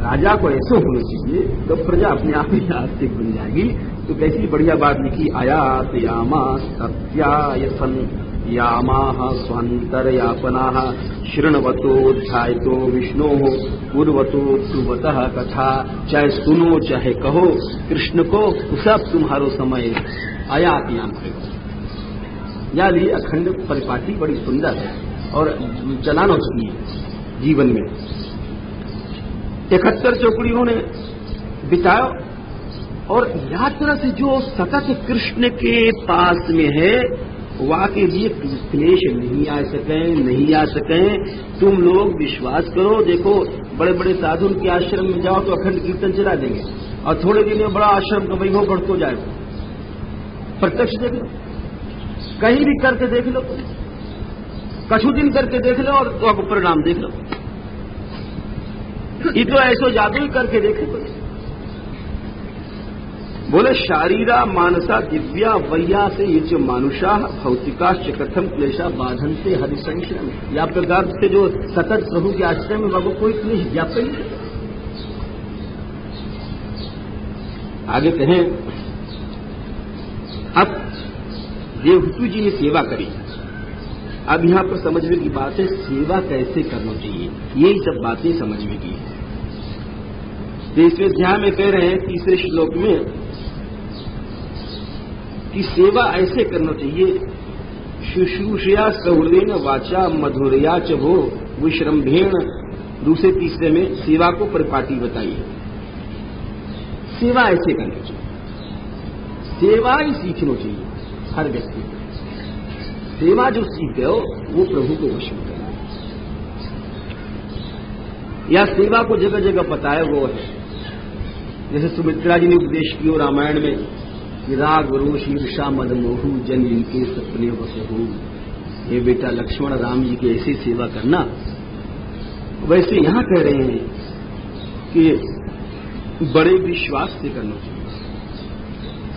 राजा को ऐसे होना चाहिए तो प्रजा अपने आप ही आस्तिक बन जाएगी। तो कैसी बढ़िया बात लिखी, आयात यामा सत्यायसन यामाह स्वांतरयापनाः शृण्वतोऽध्यायतो विष्णो पूर्वतो ध्रुवतः कथा। चाहे सुनो चाहे कहो कृष्ण को, सब तुम्हारो समय आयात याम करो। याद ये अखंड परिपाटी बड़ी सुंदर है और चलाना चाहिए जीवन में। 71 चौकड़ी उन्होंने बिताया और यात्रा से जो सतत कृष्ण के पास में है वहां के लिए क्लेश नहीं आ सके। तुम लोग विश्वास करो, देखो बड़े बड़े साधु के आश्रम में जाओ तो अखंड कीर्तन चला देंगे और थोड़े दिन में बड़ा आश्रम का वैभव बढ़तो जाएगा। प्रत्यक्ष देख लो, कहीं भी करके देख लो, कछु दिन करके देख लो और तो आपको परिणाम देख लो। ये तो ऐसो जादू ही करके देखे कोई। बोले शारीरा मानसा दिव्या वैया से ये जो मानुषा भौतिकाश्च कथम क्लेशा बाधन से हरिशंश्रम। या प्रकार से जो सतत प्रभु के आश्रय में बाबू कोई क्लेश व्याप्त नहीं। आगे कहें, अब देवहूति जी ने सेवा करी। अब यहां पर समझने की बात है सेवा कैसे करना चाहिए, यही सब बातें समझने की है। इसमें अध्याय में कह रहे हैं तीसरे श्लोक में कि सेवा ऐसे करना चाहिए, शुश्रूषया सौर्देन वाचा मधुरया च भो विश्रम्भेण। दूसरे तीसरे में सेवा को परिपाटी बताइए। सेवा ऐसे करनी चाहिए, सेवा ही सीखना चाहिए हर व्यक्ति को। सेवा जो सीखे हो वो प्रभु को वश में करना, या सेवा को जगह जगह पता है वो है। जैसे सुमित्रा जी ने उपदेश किया रामायण में कि राग रोष ईर्षा मद मोहू जन इनके सपने वसहू। ये बेटा लक्ष्मण राम जी की ऐसी सेवा करना। वैसे यहां कह रहे हैं कि बड़े विश्वास से करना चाहिए।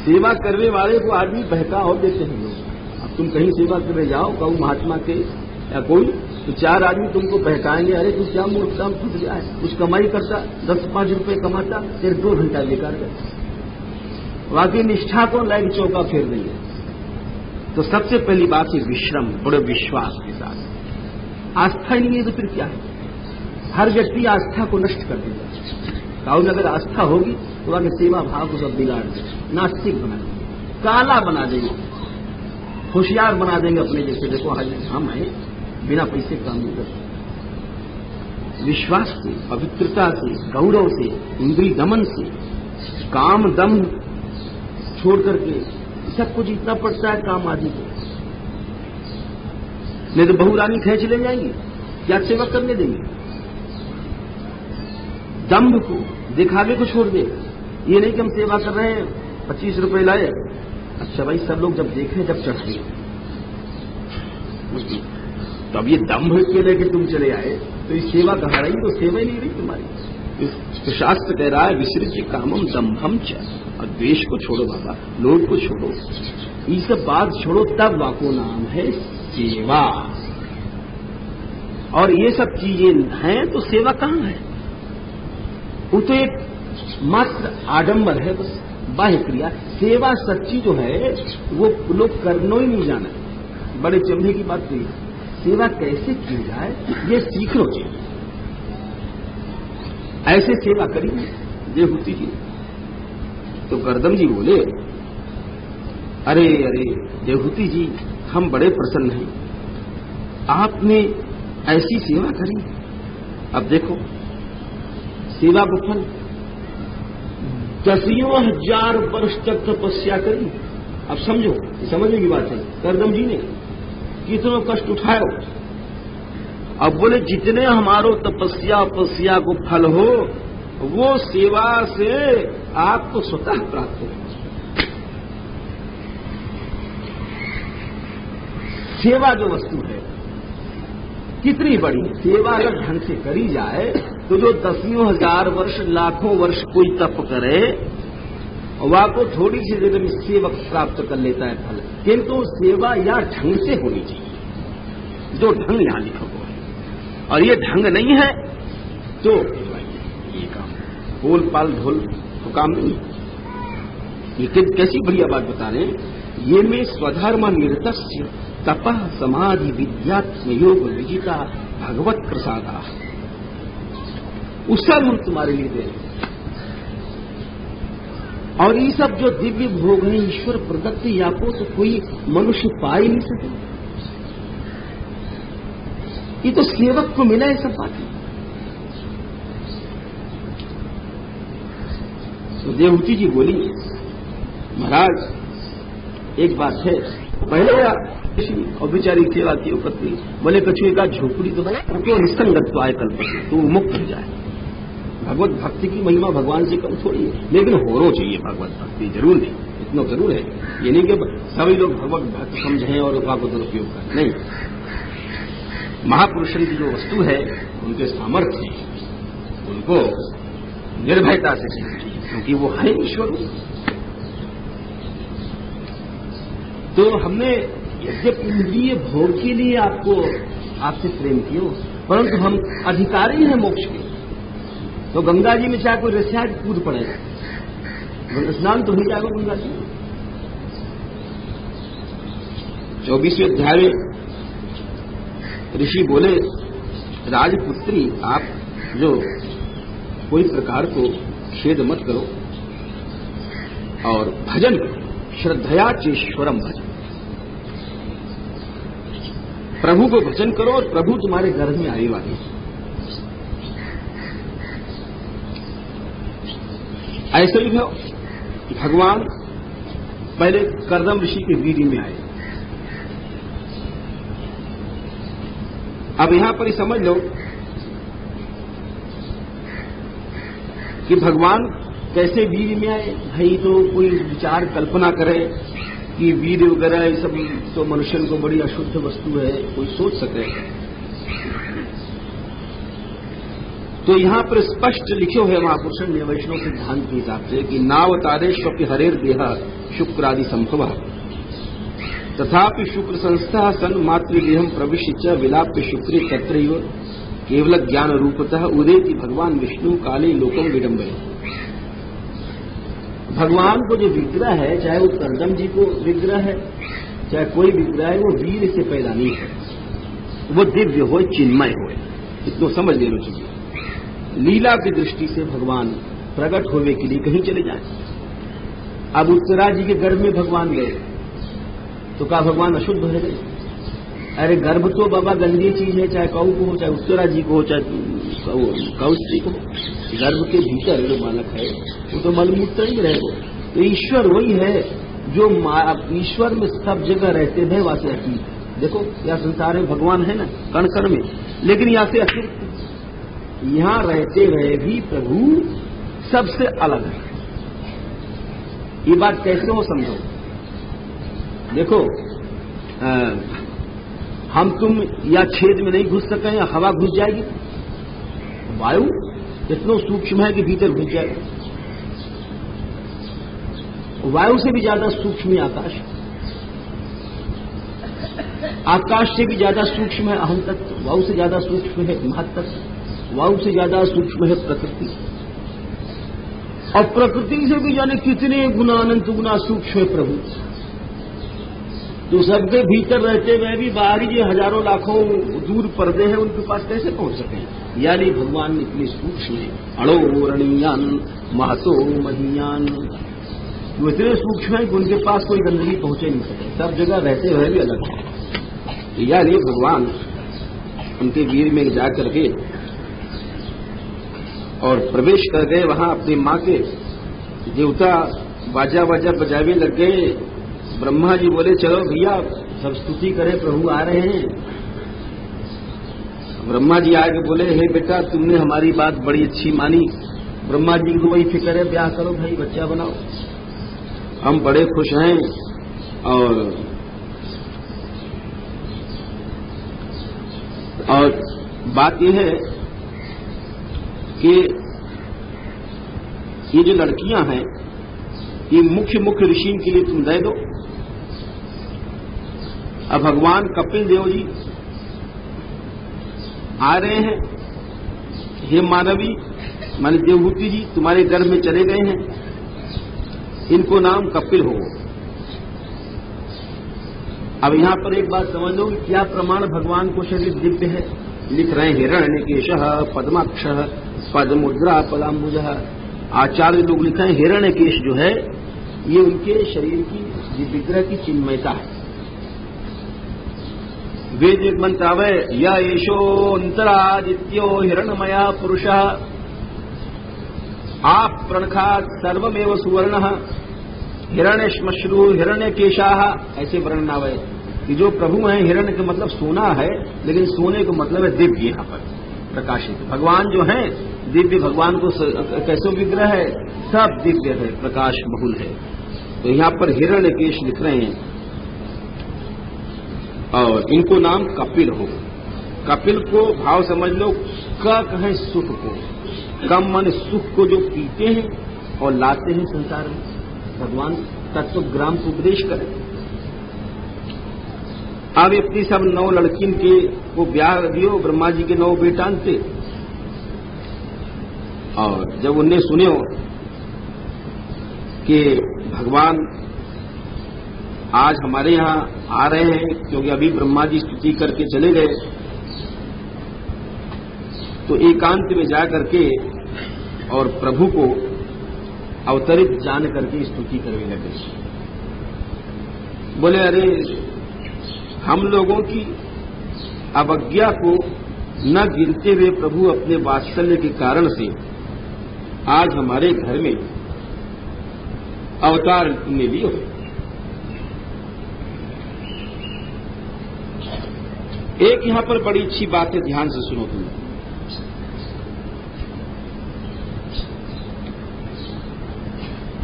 सेवा करने वाले को आदमी बहका और देते हैं लोग। अब तुम कहीं सेवा करने जाओ कहूं महात्मा के या कोई, तो 4 आदमी तुमको बहकाएंगे, अरे तू क्या मूर्खता में फंस गया है, कुछ कमाई करता 10-5 रुपए कमाता, फिर 2 घंटा बेकार करता। वाकई निष्ठा को लाइक चौका फेर देंगे। तो सबसे पहली बात है विश्रम, बड़े विश्वास के साथ। आस्था नहीं है तो फिर क्या है? हर व्यक्ति आस्था को नष्ट कर देगा। और अगर आस्था होगी तो आगे सेवा भाव को सब बिगाड़ देंगे, नास्तिक बना देंगे, काला बना देंगे, होशियार बना देंगे अपने जैसे। देखो हम हैं, बिना पैसे काम नहीं करते। विश्वास से, पवित्रता से, गौरव से, इंद्रिय दमन से, काम दम छोड़ करके सबको जीतना पड़ता है काम आदि को। नहीं तो बहू रानी खींच ले जाएंगी, क्या सेवा करने देंगे? दम्भ को, दिखावे को छोड़ दे। ये नहीं कि हम सेवा कर रहे हैं 25 रुपए लाए, अच्छा भाई सब लोग जब देखें जब चढ़ गए, तो अब ये दम्भ के लेके तुम चले आए तो ये सेवा कहा रही, तो सेवा ही नहीं रही तुम्हारी। तो शास्त्र कह रहा है विसृज्य कामम दम्भम च, और द्वेष को छोड़ो बाबा, लोभ को छोड़ो, ये सब बात छोड़ो, तब वाको नाम है सेवा। और ये सब चीजें हैं तो सेवा कहां है? वो तो एक मात्र आडंबर है, बस बाह्य क्रिया। सेवा सच्ची जो है वो लोग करना ही नहीं जाना। बड़े चंभे की बात कही, सेवा कैसे की जाए ये सीखना चाहिए। ऐसे सेवा करी देवहूति जी। तो गर्दम जी बोले, अरे अरे देवहूति जी, हम बड़े प्रसन्न हैं, आपने ऐसी सेवा करी। अब देखो सेवा को फल 10,000 वर्ष तक तपस्या करी। अब समझो, समझने की बात है, गर्दम जी ने कितना कष्ट उठाया। अब बोले जितने हमारो तपस्या को फल हो वो सेवा से आपको स्वतः प्राप्त हो। सेवा जो वस्तु है कितनी बड़ी, सेवा अगर ढंग से करी जाए तो जो 10,000 वर्ष लाखों वर्ष कोई तप करे वह को थोड़ी सी देर में सेवक प्राप्त कर लेता है फल। किंतु सेवा या ढंग से होनी चाहिए, जो ढंग यहां लिखा हुआ है, और ये ढंग नहीं है तो ये काम, पोल पाल ढोल तो काम नहीं। ये कैसी बढ़िया बात बता रहे हैं, ये में स्वधर्म निरतस्य तपः समाधि विद्यात्म योग विजिता भगवत प्रसादा, उसका हम तुम्हारे लिए दे रहे। और ये सब जो दिव्य भोग है ईश्वर प्रदत्त, आपको तो कोई मनुष्य पा ही नहीं सके। ये तो सेवक को मिला है सब बातें। तो देवहूति जी बोली, महाराज एक बात है, पहले और बेचारी सेवा की पत्नी बोले कछुए का झोपड़ी तो बना क्यों निस्संगत्व आए कल्प तो वो मुक्त हो जाए। भगवत भक्ति की महिमा भगवान से कम थोड़ी है, लेकिन होना चाहिए भगवत भक्ति, जरूर नहीं, इतना जरूर है। ये नहीं कि सभी लोग भगवत भक्त समझें और उसका को दुरुपयोग करें, नहीं। महापुरुषों की जो वस्तु है उनके सामर्थ्य, उनको निर्भयता से सीखना, क्योंकि वो है ईश्वर। तो हमने यद्यपि इंद्रिय भोग के लिए आपसे प्रेम किया, परंतु हम अधिकारी हैं मोक्ष के। तो गंगा जी में चाहे कोई रस्या कूद पड़ेगा, स्नान तो नहीं जाएगा गंगा जी। 24वें अध्याय में ऋषि बोले, राजपुत्री आप जो कोई प्रकार को खेद मत करो और भजन करो, श्रद्धया चेश्वरम भजन, प्रभु को भजन करो और प्रभु तुम्हारे घर में आने वाले। ऐसे ही है, भगवान पहले कर्दम ऋषि के वीर्य में आए। अब यहां पर ही समझ लो कि भगवान कैसे वीर्य में आए। भाई तो कोई विचार कल्पना करे कि वीर्य वगैरह ये सब तो मनुष्य को बड़ी अशुद्ध वस्तु है, कोई सोच सके। तो यहां पर स्पष्ट लिखो है महापुरुषों ने वैष्णव सिद्धांत के हिसाब से कि नावतारेश्वपि हरेर देह शुक्रादि संभव तथापि शुक्र संस्था सन मातृदेहम प्रविश्य च विलाप्य शुक्रे तत्रैव केवल ज्ञान रूपतः उदेति भगवान विष्णु काले लोकम विडंबय। भगवान को जो विग्रह है, चाहे वो कर्दम जी को विग्रह है, चाहे कोई विग्रह है, वो वीर से पैदा नहीं है, वो दिव्य हो, चिन्मय हो। इतना समझ लेना चाहिए। लीला की दृष्टि से भगवान प्रकट होने के लिए कहीं चले जाए। अब उत्तरा जी के गर्भ में भगवान गए तो क्या भगवान अशुद्ध हो गए? अरे गर्भ तो बाबा गंदी चीज है, चाहे कौ को हो, चाहे उत्तरा जी को हो, चाहे कौश जी को। गर्भ के भीतर जो बालक है वो तो मलमूत्र ही रहेगा। तो ईश्वर वही है जो ईश्वर में सब जगह रहते हैं, वहां से अतीत। देखो यह संसार में भगवान है ना कण कण में, लेकिन यहां से अतिरिक्त यहां रहते रहे भी प्रभु सबसे अलग है। ये बात कैसे हो समझो। देखो हम तुम या छेद में नहीं घुस सके, या हवा घुस जाएगी, वायु इतना सूक्ष्म है कि भीतर घुस जाएगा। वायु से भी ज्यादा सूक्ष्म है आकाश, आकाश से भी ज्यादा सूक्ष्म है अहम तत्व, वायु से ज्यादा सूक्ष्म है महत्तत्व, वायु से ज्यादा सूक्ष्म है प्रकृति, और प्रकृति से भी जाने कितने गुना अनंत गुना सूक्ष्म है प्रभु। तो सबके भीतर रहते हुए भी बाहरी जो हजारों लाखों दूर पर्दे हैं उनके पास कैसे पहुंच सके? यानी भगवान इतने सूक्ष्म है। अणो रणीयान महतो महीयान, वो इतने सूक्ष्म है कि उनके पास कोई गंदगी पहुंचे नहीं सके, सब जगह रहते हुए भी अलग है। यानी भगवान उनके वीर में जा करके और प्रवेश कर गए। वहां अपनी मां के देवता बाजा बाजा बजावे लग गए। ब्रह्मा जी बोले चलो भैया सब स्तुति करें, प्रभु आ रहे हैं। ब्रह्मा जी आके बोले हे बेटा तुमने हमारी बात बड़ी अच्छी मानी। ब्रह्मा जी को वही फिक्र है, ब्याह करो भाई, बच्चा बनाओ, हम बड़े खुश हैं। और बात यह है कि ये जो लड़कियां हैं ये मुख्य ऋषि के लिए तुम दे दो। अब भगवान कपिल देव जी आ रहे हैं। हे मानवी माने देवहूति जी तुम्हारे गर्भ में चले गए हैं, इनको नाम कपिल हो। अब यहां पर एक बात समझ लो, क्या प्रमाण भगवान को शरीर दिव्य है? लिख रहे हैं हिरण्यकेशः पद्माक्षः पद्मुद्रा पदाम्बुजः। आचार्य लोग लिखे हैं हिरण्यकेश जो है ये उनके शरीर की विग्रह की चिन्मयता है। वेद एक मंत्र आवे, या एषोऽन्तरादित्यो हिरण्मया पुरुषः आप प्रणखात् सर्वमेव सुवर्णः हिरण्यश्मश्रु हिरण्यकेशाः, ऐसे वर्णन आवे कि जो प्रभु हैं हिरण्य का मतलब सोना है, लेकिन सोने का मतलब है दिव्य। यहां पर प्रकाशित भगवान जो हैं दिव्य, भगवान को कैसे विग्रह है? सब दिव्य है, प्रकाश बहुल है। तो यहां पर हिरण्यकेश लिख रहे हैं और इनको नाम कपिल हो। कपिल को भाव समझ लो, क कहें सुख को, कम मन सुख को जो पीते हैं और लाते हैं संसार में, भगवान तत्व ग्राम को उपदेश करें। अब अपनी सब 9 लड़किन के को ब्याह दियो, ब्रह्मा जी के 9 बेटान थे, और जब उन्हें सुनियो कि भगवान आज हमारे यहां आ रहे हैं, क्योंकि अभी ब्रह्मा जी स्तुति करके चले गए, तो एकांत में जा करके और प्रभु को अवतरित जान करके स्तुति करने लगे। बोले अरे हम लोगों की अवज्ञा को न गिनते हुए प्रभु अपने वात्सल्य के कारण से आज हमारे घर में अवतार में भी हो। एक यहां पर बड़ी अच्छी बात है, ध्यान से सुनो तुम।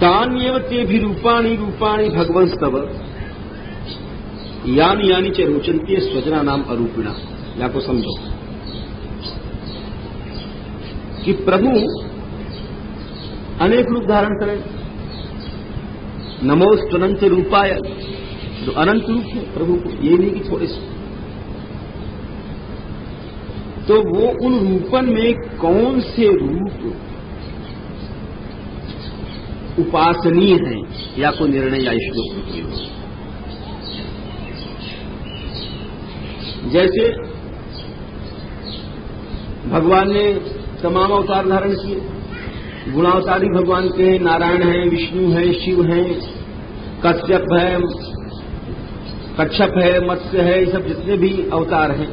तान्येव तेभि रूपाणि रूपाणि भगवंस्तव यानी यानी च रोचन्ते स्वजना नाम अरूपिणा। या को समझो कि प्रभु अनेक रूप धारण करें। नमोस्तुनंत रूपाय, जो अनंत रूप है प्रभु को, ये नहीं कि थोड़े से। तो वो उन रूपन में कौन से रूप उपासनीय हैं, या कोई निर्णय या श्लोक लिखिए हो। जैसे भगवान ने तमाम अवतार धारण किए, गुणावतारी भगवान के हैं, नारायण हैं, विष्णु हैं, शिव हैं, कश्यप है, कच्छप है, मत्स्य है, ये सब जितने भी अवतार हैं।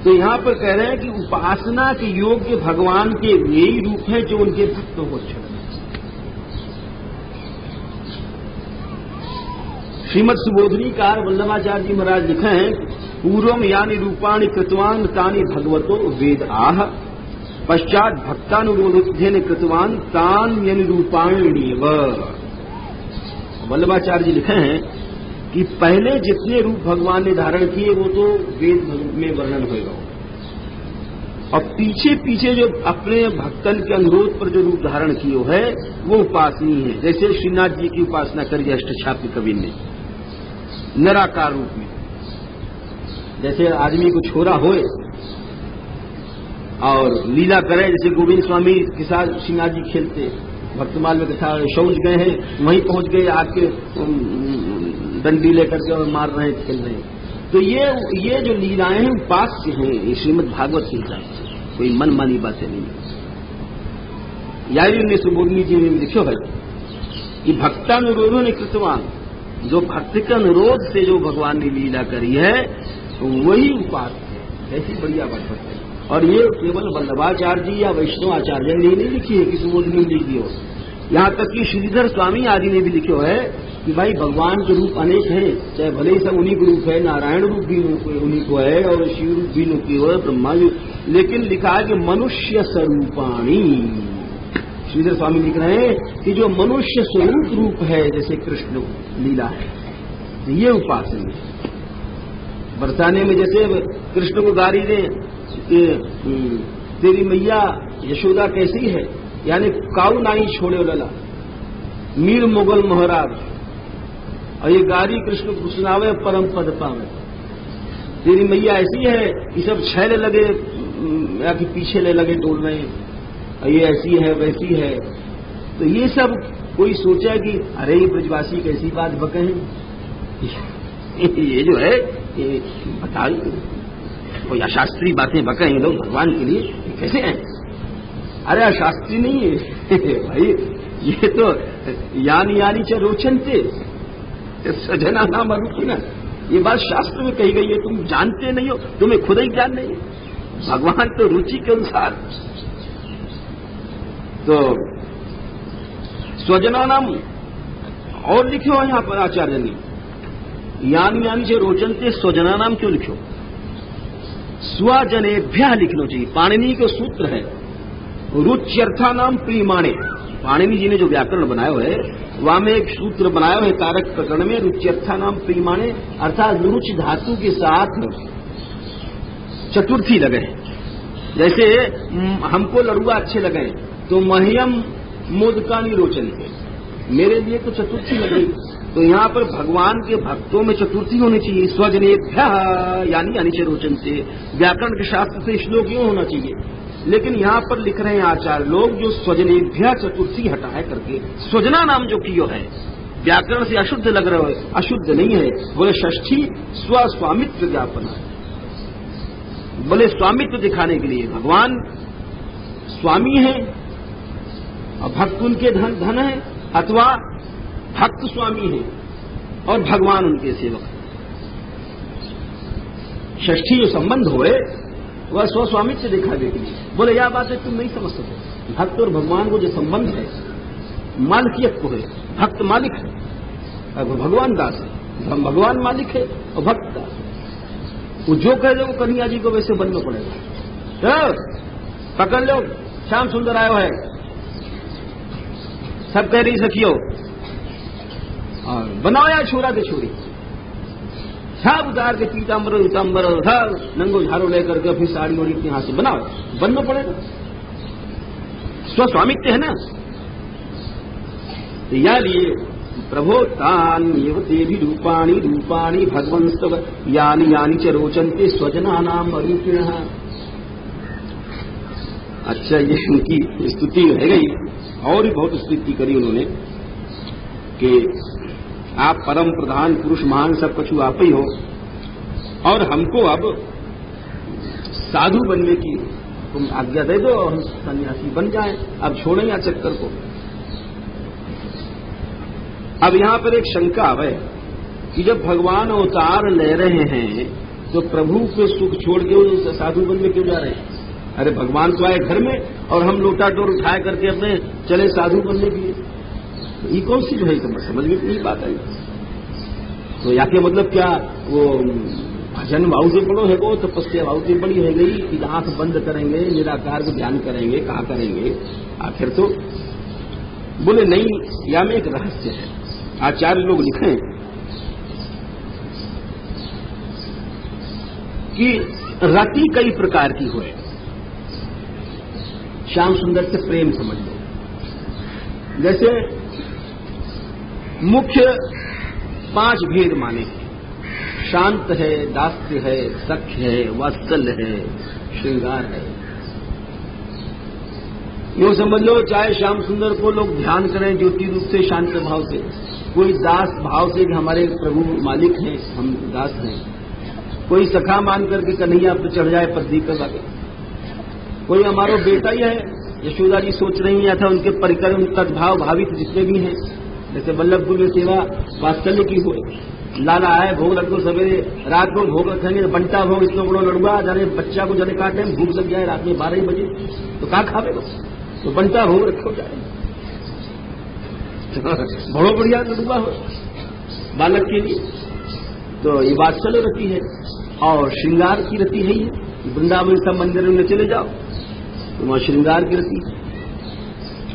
तो यहां पर कह रहे हैं कि उपासना के योग्य भगवान के यही रूप है जो उनके भक्तों को अच्छा। श्रीमद सुबोधनीकार वल्लभाचार्य जी महाराज लिखे हैं, पूर्वम यानी रूपाणि कृतवान तानि भगवतो वेद आह, पश्चात भक्तानुरोधेन कृतवान तान यानी रूपाण्येव। वल्लभाचार्य जी लिखे हैं कि पहले जितने रूप भगवान ने धारण किए वो तो वेद में वर्णन होगा, और पीछे पीछे जो अपने भक्तन के अनुरोध पर जो रूप धारण किए है वो उपासनीय है। जैसे श्रीनाथ जी की उपासना करी अष्टछापी कवि ने निराकार रूप में। जैसे आदमी को छोरा होए और लीला करे, जैसे गोविंद स्वामी के साथ श्रीनाथ जी खेलते, वर्तमान में कथा शौच गए हैं, वहीं पहुंच गए, आके डंडी लेकर के और मार रहे हैं, खेल रहे हैं। तो ये जो लीलाएं हैं उपास्य हैं, ये श्रीमद् भागवत की हिसाब से कोई मन मानी बातें नहीं है। यानी उन्हें सुबोधनी जी ने लिखो है कि भक्तानुरोधों ने कृतवान, जो भक्त के अनुरोध से जो भगवान ने लीला करी है तो वही उपास्य है। ऐसी बढ़िया बात है। और ये केवल वल्लभाचार्य जी या वैष्णव आचार्य ने नहीं लिखी है कि सुबोधनी लिखी हो, यहां तक कि श्रीधर स्वामी आदि ने भी लिखो है कि भाई भगवान के रूप अनेक हैं, चाहे भले ही सब उन्हीं के रूप है, नारायण रूप भी उन्हीं को है और शिव रूप भी उन्हीं को है, ब्रह्मा जी, लेकिन लिखा है कि मनुष्य स्वरूपाणी। श्रीधर स्वामी लिख रहे हैं कि जो मनुष्य स्वरूप रूप है, जैसे कृष्ण लीला है, ये उपासना है। बरसाने में जैसे कृष्ण को गारी दे तेरी मैया यशोदा कैसी है, यानी काऊ नाई छोड़े लला मीर मुगल महाराज, और ये गारी कृष्ण को सुनावे परम पद पावे। तेरी मैया ऐसी है कि सब छैल लगे या कि पीछे ले लगे टोल रहे हैं, ये ऐसी है वैसी है। तो ये सब कोई सोचा कि अरे ये ब्रजवासी कैसी बात बके हैं, ये जो है ये बताइए कोई अशास्त्रीय बातें बके हैं लोग भगवान के लिए, कैसे हैं? अरे अशास्त्रीय नहीं है भाई, ये तो यानी च रोचनते सजना नाम अरुचिना, ये बात शास्त्र में कही गई है, तुम जानते नहीं हो, तुम्हें खुद ही ज्ञान नहीं है। भगवान तो रुचि के अनुसार। तो स्वजना नाम और लिखो यहां पर आचार्य ने, यानी से रोचनते स्वजना नाम क्यों लिखो? स्वजनेभ्यः लिखना चाहिए। पाणिनि का सूत्र है रुच्यर्था नाम प्रीमाणे। पाणिनि जी ने जो व्याकरण बनाया है वहां में एक सूत्र बनाया है कारक प्रकरण में, रुच्यर्था नाम प्रीमाणे, अर्थात रुच धातु के साथ चतुर्थी लगे। जैसे हमको लड़ुआ अच्छे लगे तो मह्यम मोदकानि रोचन्ते, मेरे लिए तो चतुर्थी लगे। तो यहाँ पर भगवान के भक्तों में चतुर्थी होनी चाहिए। स्वजनेभ्यः यानी से रोचन्ते, व्याकरण के शास्त्र से श्लोक क्यों होना चाहिए? लेकिन यहाँ पर लिख रहे हैं आचार्य लोग जो स्वजनेभ्यः चतुर्थी हटाए करके स्वजना नाम जो कियो है, व्याकरण से अशुद्ध लग रहा है, अशुद्ध नहीं है। बोले षष्ठी स्वस्वामित्व ज्ञापन, बोले स्वामित्व दिखाने के लिए भगवान स्वामी है और भक्त उनके धन है, अथवा भक्त स्वामी है और भगवान उनके सेवक है। षष्ठी जो संबंध होए वह स्वस्वामित्व दिखाने के लिए। बोले यह बात है तुम नहीं समझ सकते, भक्त और भगवान को जो संबंध है मालिकियत को है, भक्त मालिक है और भगवान दास है, भगवान मालिक है और भक्त दास है। वो जो कह दे वो कन्हैया जी को वैसे बनना पड़ेगा। तो पकड़ लो, श्याम सुंदर आयो है, सब कह रही सखियो, और बनाओ या छोरा के छोरी, सब उतार के पीताम्बर उताम्बर नंगो झाड़ू लेकर के फिर साड़ी ओड़ी अपने हाथ से बनाओ, बनना पड़ेगा। स्वस्वामित्व है ना। यानी प्रभो तान ते भी रूपाणी भगवंस्तव यानी च रोचन्ते स्वजना नाम अरूपिणः। अच्छा, ये उनकी स्तुति रह गई। और भी बहुत स्तुति करी उन्होंने कि आप परम प्रधान पुरुष महान सब कछु आप ही हो, और हमको अब साधु बनने की तुम आज्ञा दे दो, हम सन्यासी बन जाएं, अब छोड़ें या चक्कर को। अब यहां पर एक शंका है कि जब भगवान अवतार ले रहे हैं तो प्रभु के सुख छोड़ के साधु बन में क्यों जा रहे हैं? अरे भगवान तो आए घर में और हम लोटा डोर उठाए करके अपने चले साधु बनने के लिए। ये कौन सी जो है समझ में नहीं बात आई। तो या के मतलब क्या वो भजन भाव से बड़ो है, वो तपस्या भाव से बड़ी है गई कि आंख बंद करेंगे, निराकार को ध्यान करेंगे, कहा करेंगे आखिर? तो बोले नहीं, या में एक रहस्य है। आचार्य लोग लिखें कि रति कई प्रकार की हुए। श्याम सुंदर से प्रेम समझ लो। जैसे मुख्य 5 भेद माने हैं, शांत है, दास्य है, सख्य है, वात्सल्य है, श्रृंगार है। यूं समझ लो, चाहे श्याम सुंदर को लोग ध्यान करें ज्योति रूप से, शांत भाव से, कोई दास भाव से कि हमारे प्रभु मालिक हैं, हम दास हैं, कोई सखा मान करके कन्हैया पर चढ़ जाए पद्दी कर लगे, कोई हमारा बेटा ही है। यशोदा जी सोच रही है था उनके परिक्रम तद्भाव भावित जितने भी हैं, जैसे बल्लभपुर में सेवा वात्सल्य की हो, लाला आए भोग रखो, सवेरे रात को भोग रखेंगे, बंटा भोग इतना बड़ा लड़ुआ, जाने बच्चा को जाने काटे भूख लग जाए रात में 12 बजे तो कहा खावेगा, तो बंटा भोग रखो जाए, बड़ो बढ़िया लड़ुआ हो बालक के लिए। तो ये वात्सल्य रति है और श्रृंगार की रति है। ये वृंदावन सब मंदिरों में चले जाओ तो वहां श्रृंगार की रति।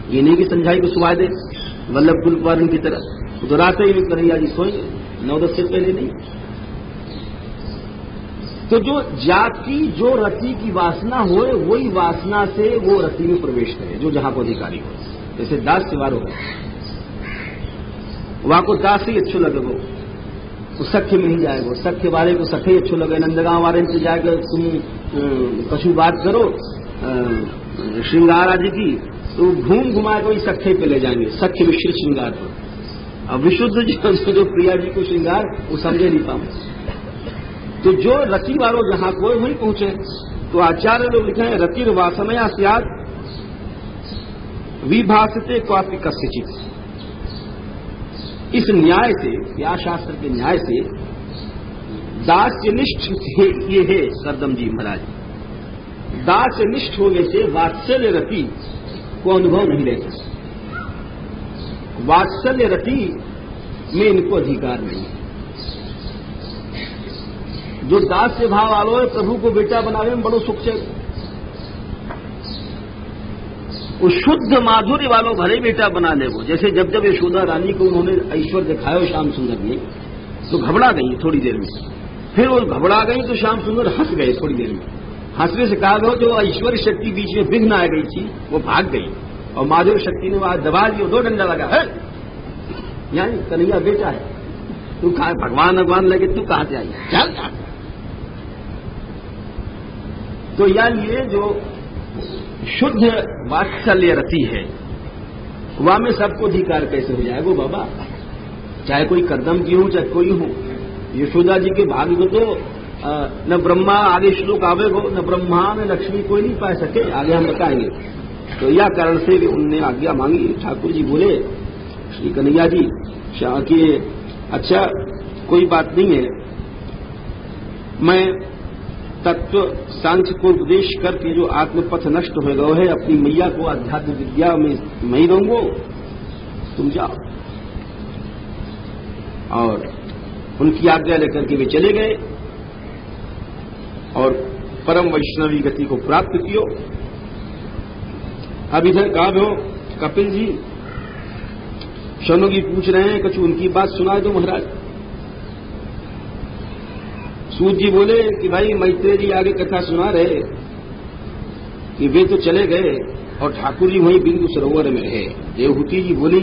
ये नहीं कि संझाई को सुहा दे वल्लभ कुल कुमारन की तरह, तो रात ही कन्हैया जी सोएंगे 9-10 से पहले नहीं। तो जो जाति जो रति की वासना हो, वही वासना से वो रति में प्रवेश करे, जो जहां को अधिकारी हो। जैसे दास सेवार हो, वहां को दास ही अच्छो लगे, वो वो सख्य में ही जाएगा। सख्य वाले को सख्य अच्छो लगे, नंदगांव वाले से जाएगा तुम कछु बात करो श्रृंगार आदि की, तो घूम घुमा के वही सख्य पे ले जाएंगे, सख्य मिश्रित श्रृंगार पर। अब विशुद्ध जो प्रिया जी को श्रृंगार वो समझे नहीं पाए। तो जो रति वालों जहां को वहीं पहुंचे। तो आचार्य लोग लिखे हैं रतिर वासनया स्यात् विभासते क्वापि कस्यचित्। इस न्याय से, या शास्त्र के न्याय से दास्यनिष्ठ ये है करदम जी महाराज, दास्यनिष्ठ होने से वात्सल्य रति को अनुभव नहीं लेते। वात्सल्य रति में इनको अधिकार नहीं। जो दास्य भाव वालों है प्रभु को बेटा बनावे में बड़ो सुख से, उस शुद्ध माधुर्य वालों भले बेटा बना ले वो। जैसे जब जब यशोदा रानी को उन्होंने ऐश्वर्य दिखाया श्याम सुंदर ने, तो घबरा गई थोड़ी देर में। फिर वो घबरा गई तो श्याम सुंदर हंस गए थोड़ी देर में। हंसने से कहा गया जो ऐश्वर्य शक्ति बीच में विघ्न आ गई थी वो भाग गई, और माधुर्य शक्ति ने वहां दबा दिया, 2 डंडा लगा है, यानी कन्हैया बेटा है, तू कहा भगवान भगवान लगे, तू कहां से आई, चल। तो यार ये जो शुद्ध वात्सल्य रति है वहां में सबको अधिकार कैसे हो जाएगा बाबा? चाहे कोई करदम की हो चाहे कोई हो। यशोदा जी के भाग्य को तो न ब्रह्मा, आगे श्लोक आवेगो, न ब्रह्मा न लक्ष्मी कोई नहीं पा सके, आगे हम बताएंगे। तो यह कारण से उनने आज्ञा मांगी। ठाकुर जी बोले श्री कन्हैया जी कि अच्छा कोई बात नहीं है, मैं तत्व सांख्य को उपदेश करके जो आत्मपथ नष्ट हो गया है, अपनी मैया को आध्यात्मिक विद्या में मैं ही रहूंगा, तुम जाओ। और उनकी आज्ञा लेकर के वे चले गए और परम वैष्णवी गति को प्राप्त कियो। अब इधर कहा हो कपिल जी शौनक जी पूछ रहे हैं कुछ उनकी बात सुनाए दो महाराज। सूत जी बोले कि भाई मैत्रेय जी आगे कथा सुना रहे कि वे तो चले गए और ठाकुर जी वहीं बिंदु सरोवर में रहे। देवहूति जी बोली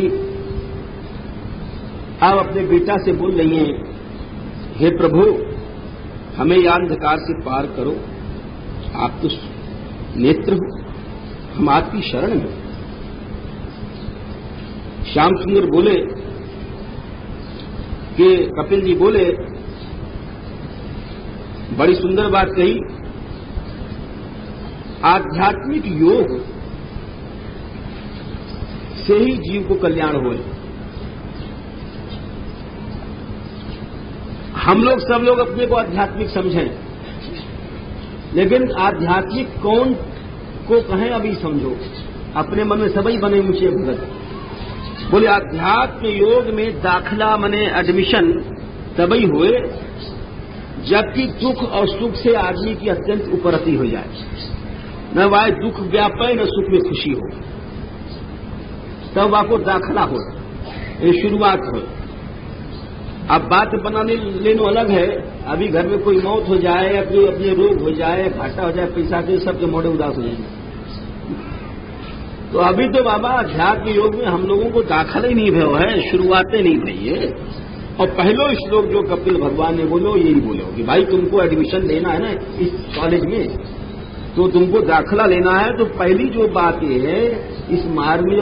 आप अपने बेटा से बोल रही हैं, हे प्रभु हमें यह अंधकार से पार करो, आप तो नेत्र हो, हम आपकी शरण में। श्याम सुंदर बोले कि कपिल जी बोले बड़ी सुंदर बात कही, आध्यात्मिक योग से ही जीव को कल्याण होए। हम लोग सब लोग अपने को आध्यात्मिक समझें, लेकिन आध्यात्मिक कौन को कहें अभी समझो। अपने मन में सबई बने मुझे भगत। बोले आध्यात्म योग में दाखला मने एडमिशन तभी हुए जबकि दुख और सुख से आदमी की अत्यंत उपरति हो जाए, न वह दुख व्यापे न सुख में खुशी हो, तब आपको दाखला हो, ये शुरुआत हो। अब बात बनाने लेनो अलग है। अभी घर में कोई मौत हो जाए, अपने रोग हो जाए, घाटा हो जाए पैसा के, सबके मोड़े उदास हो जाएंगे। तो अभी तो बाबा अध्यात्म योग में हम लोगों को दाखला ही नहीं भयो है, शुरुआतें नहीं भई है। और पहलो श्लोक जो कपिल भगवान ने बोलो यही बोलो कि भाई तुमको एडमिशन लेना है ना इस कॉलेज में, तो तुमको दाखला लेना है, तो पहली जो बात ये है इस मार्ग में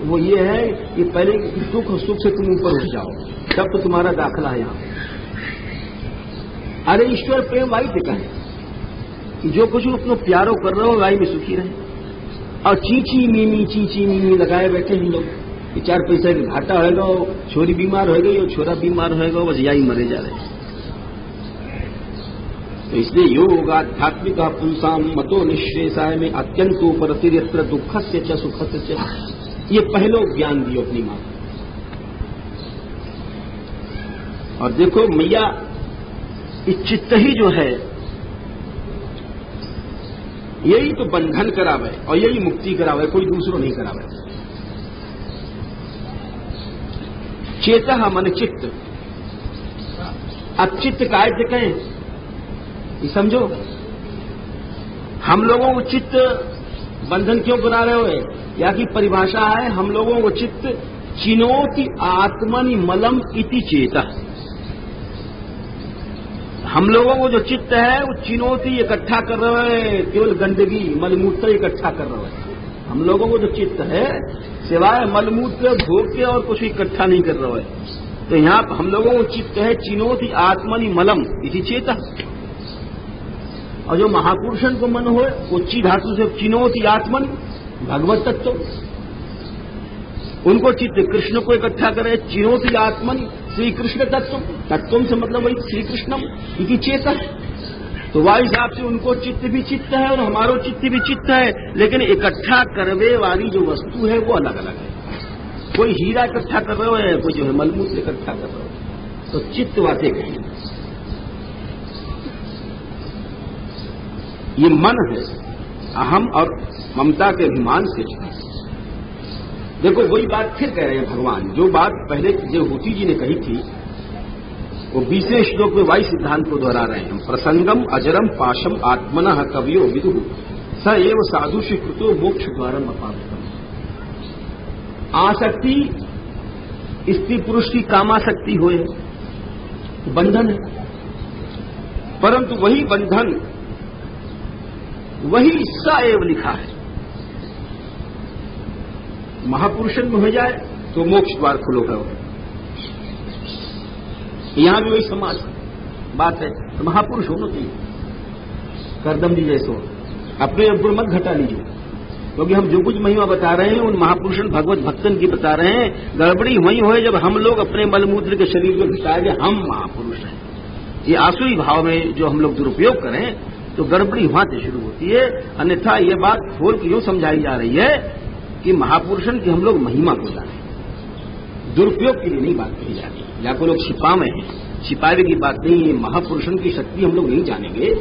वो ये है कि पहले दुख सुख से तुम ऊपर उठ जाओ, तब तो तुम्हारा दाखला है यहां। अरे ईश्वर प्रेम भाई टिका है, जो कुछ अपनो प्यारो कर रहे हो भाई में सुखी रहे। और चीची मीमी लगाए बैठे हम लोग कि 4 पैसा का घाटा होगा, छोरी बीमार हो गई और छोरा बीमार होगा, बस यही मरे जा रहे। तो इसलिए योग आध्यात्मिक पुंसाम मतो निश्रेषाय में अत्यंतो परतिर्यत्र दुखस्य च सुखस्य च, ये पहलो ज्ञान दियो अपनी मां। और देखो मैया इस चित्त ही जो है यही तो बंधन करावे और यही मुक्ति करावे, कोई दूसरो नहीं करावे। चेता मन चित्त, अब चित्त का अर्थ कहें ये समझो। हम लोगों को चित्त बंधन क्यों करा रहे हो, या की परिभाषा है हम लोगों को चित्त चिनोति आत्मनि मलम इति चेता। हम लोगों को जो चित्त है वो चिनौती इकट्ठा कर रहे हैं, केवल गंदगी मलमूत्र इकट्ठा कर रहे हैं। हम लोगों को जो चित्त है सिवाय मलमूत्र भोग के और कुछ इकट्ठा नहीं कर रहा है। तो यहां हम लोगों को चित्त है चिनौती आत्मनि मलम इसी चेता। और जो महापुरुषन को मन हो उच्ची धातु से चिनौती आत्मन भगवत तत्व, उनको चित्त कृष्ण को इकट्ठा करे। चिनौती आत्मन श्री कृष्ण तत्व से मतलब वही श्री कृष्णम इसी चेता। तो वह हिसाब से उनको चित्त भी चित्त है और हमारो चित्त भी चित्त है, लेकिन इकट्ठा करवे वाली जो वस्तु है वो अलग अलग है। कोई हीरा इकट्ठा कर रहे हो है, कोई जो है मलमूत्र इकट्ठा कर रहे हो। तो चित्त बातें कहें, ये मन है अहम और ममता के अभिमान से। देखो वही बात फिर कह रहे हैं भगवान, जो बात पहले देवहूति जी ने कही थी वो 20वें श्लोक में वायु सिद्धांत को दोहरा रहे हैं। प्रसंगम अजरम पाशम आत्मनः कवियो विदुः स एव साधु स्वीकृतो मोक्ष द्वारम अपावृतम। आसक्ति स्त्री पुरुष की कामासक्ति होए तो बंधन है, परंतु वही बंधन वही स एव लिखा है। महापुरुषन में हो जाए तो मोक्ष द्वार खुलो है। यहां भी वही समाज बात है, तो महापुरुष होना चाहिए। करदम जी जैसे हो, अपने ऊपर मत घटा लीजिए, क्योंकि हम जो कुछ महिमा बता रहे हैं उन महापुरुषन भगवत भक्तन की बता रहे हैं। गड़बड़ी वही होए जब हम लोग अपने मलमूत्र के शरीर को घटाए हम महापुरुष हैं। ये आसुरी भाव में जो हम लोग दुरुपयोग करें तो गड़बड़ी वहां से शुरू होती है। अन्यथा ये बात खोल के यूं समझाई जा रही है कि महापुरुषन की हम लोग महिमा को जाने, दुरुपयोग के लिए नहीं बात कही जा रही। या कोई लोग छिपावे हैं, छिपावे की बात नहीं है। महापुरुषन की शक्ति हम लोग नहीं जानेंगे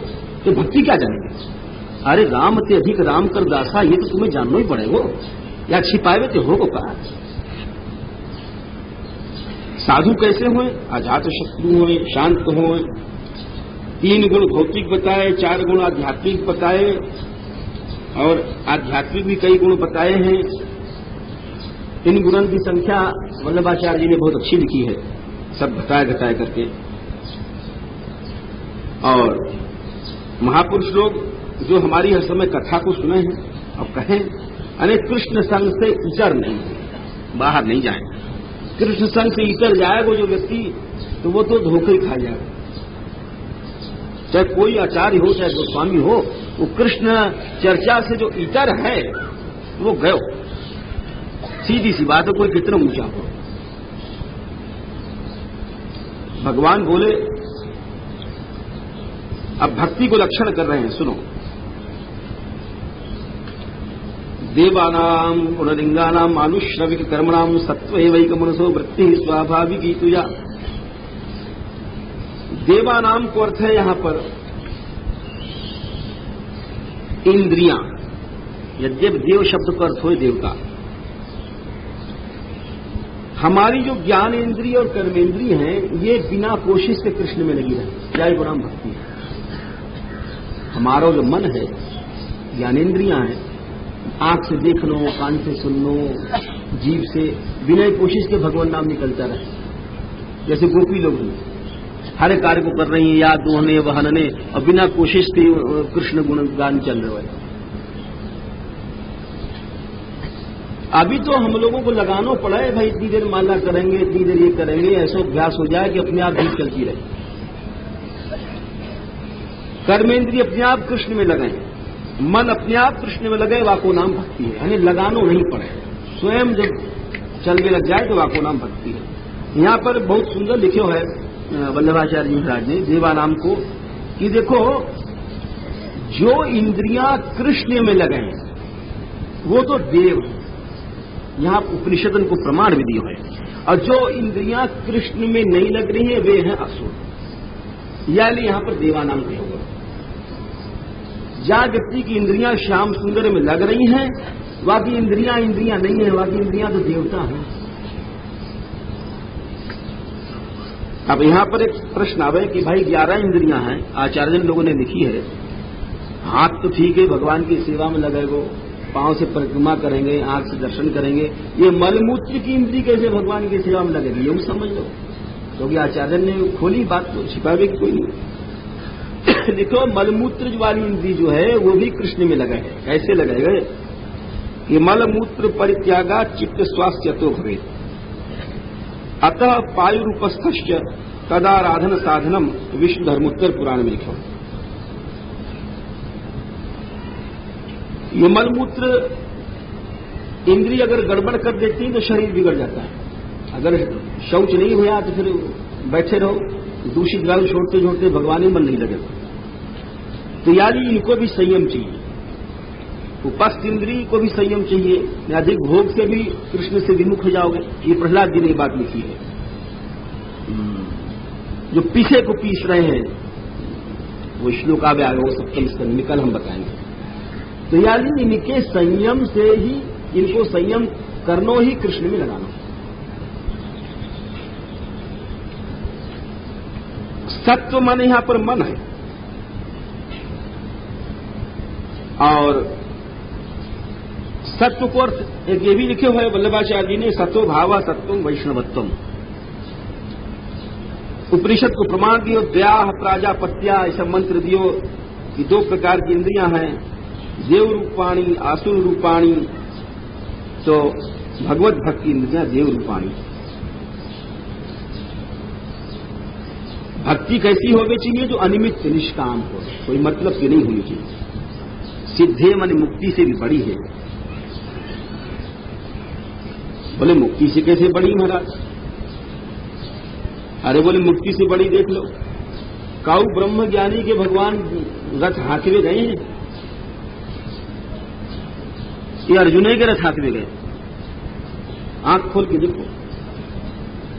तो भक्ति क्या जानेंगे। अरे राम ते अधिक राम कर दासा, ये तो तुम्हें जानना ही पड़ेगा। या छिपावे ते होगा का। साधु कैसे हुए, अजात शत्रु हुए, शांत हुए, 3 गुण भौतिक बताए, 4 गुण आध्यात्मिक बताए और आध्यात्मिक भी कई गुण बताए हैं। इन गुणों की संख्या वल्लभाचार्य जी ने बहुत अच्छी लिखी है, सब घटाए करके। और महापुरुष लोग जो हमारी हर समय कथा को सुने हैं और कहें, अरे कृष्ण संग से इतर नहीं, बाहर नहीं जाए। कृष्ण संग से इतर जाएगा जो व्यक्ति तो वो तो धोखे खा जाएगा। चाहे कोई आचार्य हो चाहे गोस्वामी हो, वो कृष्ण चर्चा से जो इतर है वो गयो। सीधी सी बात है, कोई कितना ऊंचा हो। भगवान बोले, अब भक्ति को लक्षण कर रहे हैं, सुनो। देवानाम पुनलिंगानाम मानुष्यविक कर्मणाम सत्वैवैक मनसो वृत्ति स्वाभाविकी तुया। देवानाम को अर्थ है यहां पर इंद्रियां। यद्यप देव शब्द का अर्थ हो देवता। हमारी जो ज्ञान इंद्रिय और कर्मेंद्रिय हैं ये बिना कोशिश के कृष्ण में लगी रहती, क्या गुण भक्ति है। हमारा जो मन है, ज्ञानेन्द्रियां हैं, आंख से देख लो, कान से सुन लो, जीभ से बिना कोशिश के भगवान नाम निकलता रहे। जैसे गोपी लोग हर कार्य को कर रही हैं, याद दोहने वहनने, और बिना कोशिश के कृष्ण गुणगान चल रहे हैं। अभी तो हम लोगों को लगाना पड़ा है, भाई इतनी देर माला करेंगे, इतनी देर ये करेंगे, ऐसा अभ्यास हो जाए कि अपने आप भी चलती रहे। कर्मेंद्रिय अपने आप कृष्ण में लगे, मन अपने आप कृष्ण में लगे, वाको नाम भक्ति है। यानी लगानो नहीं पड़े, स्वयं जब चलने लग जाए तो वाको नाम भक्ति है। यहां पर बहुत सुंदर लिखे है वल्लभाचार्य महाराज ने देवानाम को, कि देखो जो इंद्रियां कृष्ण में लगे वो तो देव, यहां उपनिषदन को प्रमाण भी दिया है। और जो इंद्रियां कृष्ण में नहीं लग रही है वे हैं असुर। यानी यहां पर देवानाम कहा होगा। जहां व्यक्ति की इंद्रियां श्याम सुंदर में लग रही हैं, बाकी इंद्रियां नहीं है, बाकी इंद्रियां तो देवता हैं। अब यहां पर एक प्रश्न आवे कि भाई 11 इंद्रियां हैं, आचार्य लोगों ने लिखी है। हाथ तो ठीक है, भगवान की सेवा में लगेगो, पांव से परिक्रमा करेंगे, आंख से दर्शन करेंगे, ये मलमूत्र की इंद्री कैसे भगवान की सेवा में लगेगी, ये समझ लो। क्योंकि आचार्य ने खोली बात, तो छिपावे की कोई नहीं। लिखो मलमूत्र वाली इंद्री जो है वो भी कृष्ण में लगा है। कैसे लगे गए कि मलमूत्र परित्यागा चित्त स्वास्थ्य तो भवे अतः पायुरूपस्थश्च तदाराधन साधनम विष्णु धर्मोत्तर पुराण में लिखा। ये मलमूत्र इंद्रिय अगर गड़बड़ कर देती है तो शरीर बिगड़ जाता है। अगर शौच नहीं हुआ तो फिर बैठे रहो, दूषित गाल छोड़ते छोड़ते भगवान ही मन नहीं लगेगा। तो यानी इनको भी संयम चाहिए, उपस्थ इंद्रिय को भी संयम चाहिए। अधिक भोग से भी कृष्ण से विमुख हो जाओगे। ये प्रहलाद जी ने बात लिखी है। जो पीछे को पीस रहे हैं वो श्लोक आगे आगे वो सप्तम स्कंद में कल हम बताएंगे। तो यानी इनके संयम से ही, इनको संयम करनो ही कृष्ण में लगाना। सत्व मन यहां पर मन है, और सत्व को अर्थ एक ये भी लिखे हुए वल्लभाचार्य जी ने, सत्व भावा सत्वम वैष्णवत्वम। उपनिषद को प्रमाण दियो, द्याह प्राजापत्या ऐसा मंत्र दियो कि दो प्रकार की इंद्रियां हैं, देव रूपाणी आसुर रूपाणी। तो भगवत भक्ति इंद्रियां देव रूपाणी। भक्ति कैसी होनी चाहिए? जो अनिमित्त निष्काम हो, कोई मतलब की नहीं होनी चाहिए। सिद्धे मन मुक्ति से भी बड़ी है। बोले मुक्ति से कैसे बड़ी महाराज? अरे बोले मुक्ति से बड़ी देख लो, काऊ ब्रह्म ज्ञानी के भगवान रथ हाथवे गए हैं, ये अर्जुन के रथ हाथवे गए। आंख खोल के देखो,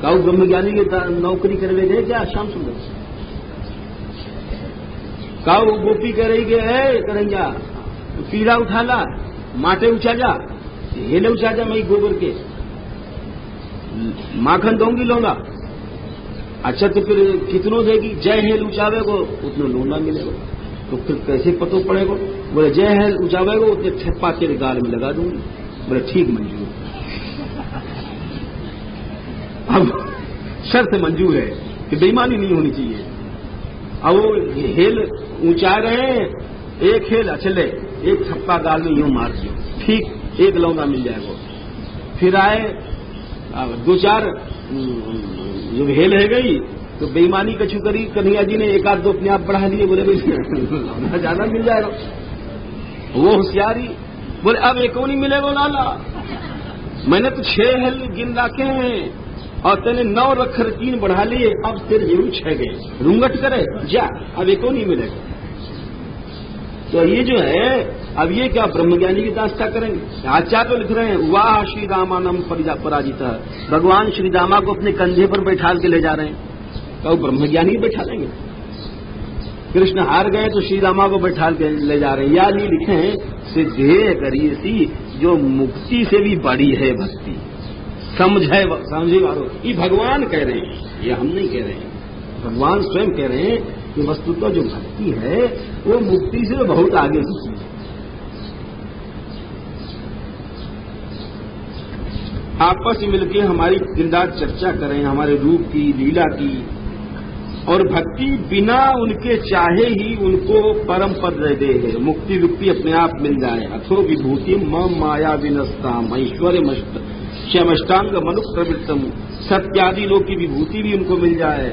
काऊ ब्रह्म ज्ञानी के नौकरी करवे गए क्या? शाम सुंदर काऊ गोपी कह रही गए करेंगे पीड़ा उठा ला, माटे उछा जा, हेले उछा जा, मैं गोबर के माखन दूंगी लौंगा। अच्छा तो फिर कितनों देगी? जय हेल उचावे को उतना लौंगा मिलेगा। तो फिर कैसे पतो पड़ेगा? बोले जय हेल उचावे को उतने ठप्पा तेरे गाल में लगा दूंगी। बोले ठीक मंजूर। अब शर्त मंजूर है कि बेईमानी नहीं होनी चाहिए। अब वो हेल ऊंचा रहे, एक हेल अचले, एक ठप्पा गाल में यूं मार दियो, ठीक एक लौंगा मिल जाएगा। फिर आए दो चार जो हेल है गई तो बेईमानी कछु करी, कन्हैया जी ने एक आध दो अपने आप बढ़ा दिए। बोले भाई ज्यादा मिल जाएगा। वो होशियारी। बोले अब एक नहीं मिलेगा लाला, मैंने तो 6 हेल गिन रखे हैं और तेने 9 रखकर 3 बढ़ा लिए, अब तेरे जरूर 6 गए। रूंगट करे जा, अब एक नहीं मिलेगा। तो ये जो है, अब ये क्या ब्रह्मज्ञानी की दास्ता करेंगे? आचार्य तो लिख रहे हैं, वाह श्री रामानम पराजित। भगवान श्री रामा को अपने कंधे पर बैठा के ले जा रहे हैं, तो ब्रह्मज्ञानी बैठा लेंगे। कृष्ण हार गए तो श्री रामा को बैठा के ले जा रहे हैं। या नहीं लिखे हैं, सिद्धे करिए सी जो मुक्ति से भी बड़ी है भक्ति। समझे वालो, ये भगवान कह रहे हैं, ये हम नहीं कह रहे हैं। भगवान स्वयं कह रहे हैं कि वस्तुतः जो भक्ति है वो मुक्ति से बहुत आगे की चीज है। आपस में मिलकर हमारी दिनदार चर्चा करें हमारे रूप की, लीला की, और भक्ति बिना उनके चाहे ही उनको परम पद दे है। मुक्ति विक्ति अपने आप मिल जाए। अथो विभूति मम माया विनस्ताम ऐश्वर्य क्षमष्टांग मनु प्रवृत्तम। सत्यादि लोग की विभूति भी उनको मिल जाए,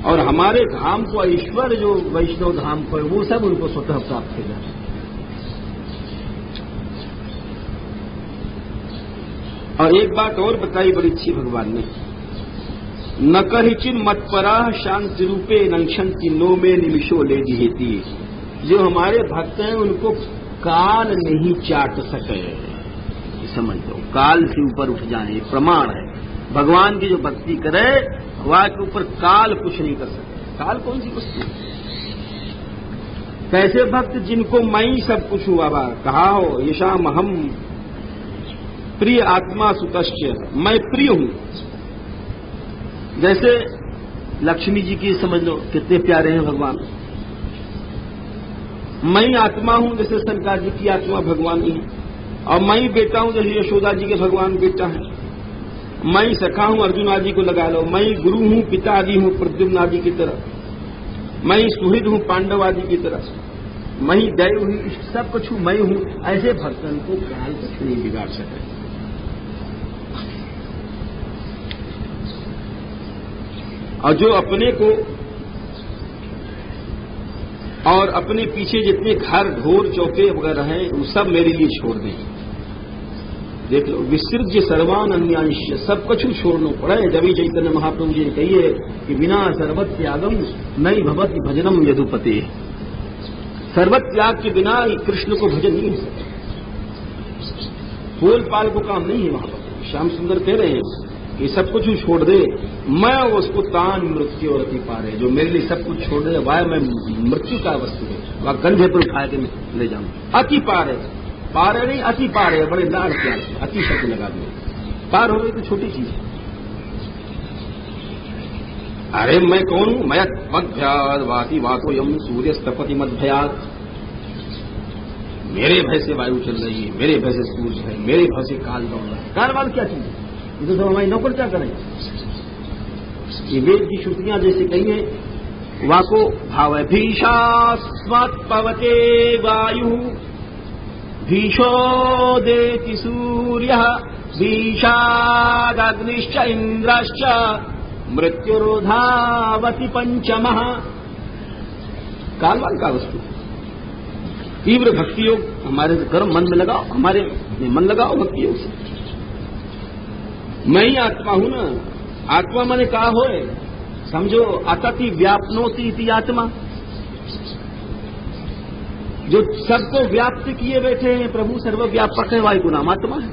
और हमारे धाम को ऐश्वर्य जो वैष्णव धाम को वो सब उनको स्वतः प्राप्त हो जाए। और एक बात और बताई बड़ी अच्छी भगवान ने, न कहिचिन मत्परा शांति रूपे नंक्षंति नो में निमिषो ले दिहेती। जो हमारे भक्त हैं उनको काल नहीं चाट सके, समझ लो, काल से ऊपर उठ जाए, प्रमाण है। भगवान की जो भक्ति करे वह के ऊपर काल कुछ नहीं कर सकता। काल कौन सी वस्तु? कैसे भक्त? जिनको मैं सब कुछ हुआ बा कहा हो, यशाम हम प्रिय आत्मा सुतश्च, मैं प्रिय हूं। जैसे लक्ष्मी जी की समझ लो, कितने प्यारे हैं भगवान। मैं आत्मा हूं, जैसे शंकर जी की आत्मा भगवान ही है, और मैं बेटा हूं, जैसे यशोदा जी के भगवान बेटा है। मैं सखा हूं, अर्जुन आदि को लगा लो। मैं गुरु हूं, पिता आदि हूं, प्रद्युम्न आदि की तरह। मैं ही सुहृद हूं पांडव आदि की तरह, मैं ही दैव हूं, सब कुछ मैं हूं, ऐसे भक्तन को काल कभी नहीं बिगाड़ सके। और जो अपने को और अपने पीछे जितने घर ढोर चौके वगैरह हैं वो सब मेरे लिए छोड़ दें। देख लो, विसृज्य सर्वान अन्यांश्य, सब कुछ छोड़ना पड़े। जब ही चैतन्य महाप्रभु जी ने कही है कि बिना सर्वत त्यागम नहीं भवति भजनम यदुपते, सर्वत त्याग के बिना कृष्ण को भजन नहीं हो सकता। पोल पाल को काम नहीं है। वहां पर श्याम सुंदर कह रहे हैं कि सब कुछ छोड़ दे, मैं उसको तान मृत्यु और अति पार है। जो मेरे लिए सब कुछ छोड़ दे, वाह मैं मृत्यु का वस्तु है, वह कंधे पर उठा के ले जाऊं। अति पार है, पार है नहीं अति पार है, बड़े लाड़ प्यार से अति शब्द लगा दो। पार हो गई तो छोटी चीज है। अरे मैं कौन हूं? मैं मध्याद वासी वातो यम सूर्य स्तपति मध्याद, मेरे भय से वायु चल रही है, मेरे भय से सूर्य है, मेरे भय से काल दौड़ रहा है। काल वाल क्या चीज है? ये तो हमारी नौकर क्या करें? ये वेद की श्रुतियां जैसे कही है, वाको भाव भीषास्मत् पवते वायु भीषोदेति सूर्यः भीषादग्निश्च इंद्रश्च मृत्युर्धावति पंचमः। कालवान का वस्तु। तीव्र भक्ति योग हमारे कर्म मन में लगाओ, हमारे मन लगाओ भक्ति योग से। मैं ही आत्मा हूं ना। आत्मा मैंने कहा होए, समझो अतति व्यापनोति इति आत्मा, जो सबको व्याप्त किए बैठे हैं प्रभु सर्वव्यापक है, वायु को नाम आत्मा है।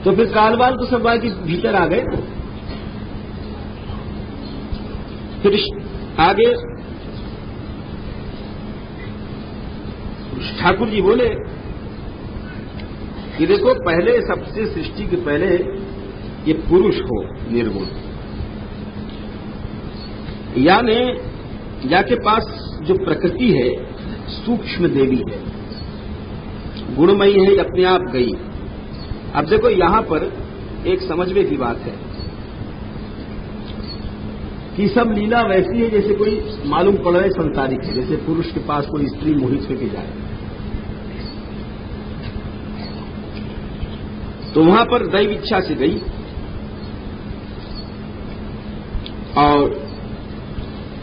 तो फिर कालवाल तो सब वायु के भीतर आ गए ना। फिर आगे ठाकुर जी बोले कि देखो, पहले सबसे सृष्टि के पहले ये पुरुष हो निर्गुण, यानी या के पास जो प्रकृति है सूक्ष्म देवी है, गुणमयी है, अपने आप गई। अब देखो यहां पर एक समझने की बात है कि सब लीला वैसी है जैसे कोई मालूम पड़ रहा है संसारिक है, जैसे पुरुष के पास कोई स्त्री मोहित होकर जाए तो वहां पर दैव इच्छा से गई और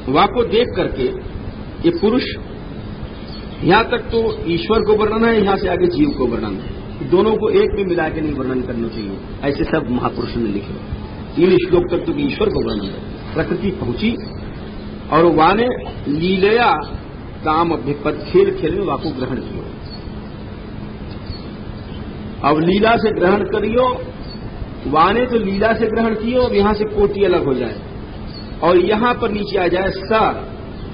वहां को देख करके ये पुरुष, यहां तक तो ईश्वर को वर्णन है, यहां से आगे जीव को वर्णन है। दोनों को एक में मिला के नहीं वर्णन करना चाहिए, ऐसे सब महापुरुषों ने लिखे। 3 श्लोक तक तो ईश्वर को वर्णन है। प्रकृति पहुंची और वहां ने लीलया काम अभ्युपत, खेल खेल में वाको ग्रहण किया। अब लीला से ग्रहण करियो, वहां ने तो लीला से ग्रहण कियो, अब यहां से कोटि अलग हो जाए और यहां पर नीचे आ जाए सा,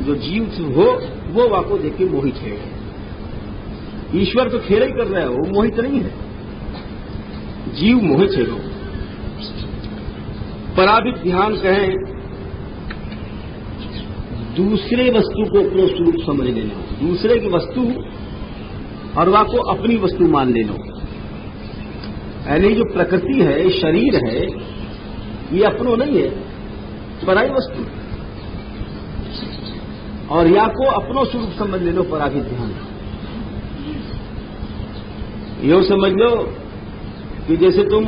जो जीव हो वो वाको देख के मोहित है। ईश्वर तो खेल ही कर रहा है, वो मोहित नहीं है, जीव मोहित है। पराभित ध्यान कहें, दूसरे वस्तु को अपना स्वरूप समझ लेना, दूसरे की वस्तु और वाको अपनी वस्तु मान लेना। यानी जो प्रकृति है, शरीर है, ये अपनो नहीं है, पराई वस्तु। और या को अपनो स्वरूप समझ ले लो, पराभित ध्यान। यो समझ लो कि जैसे तुम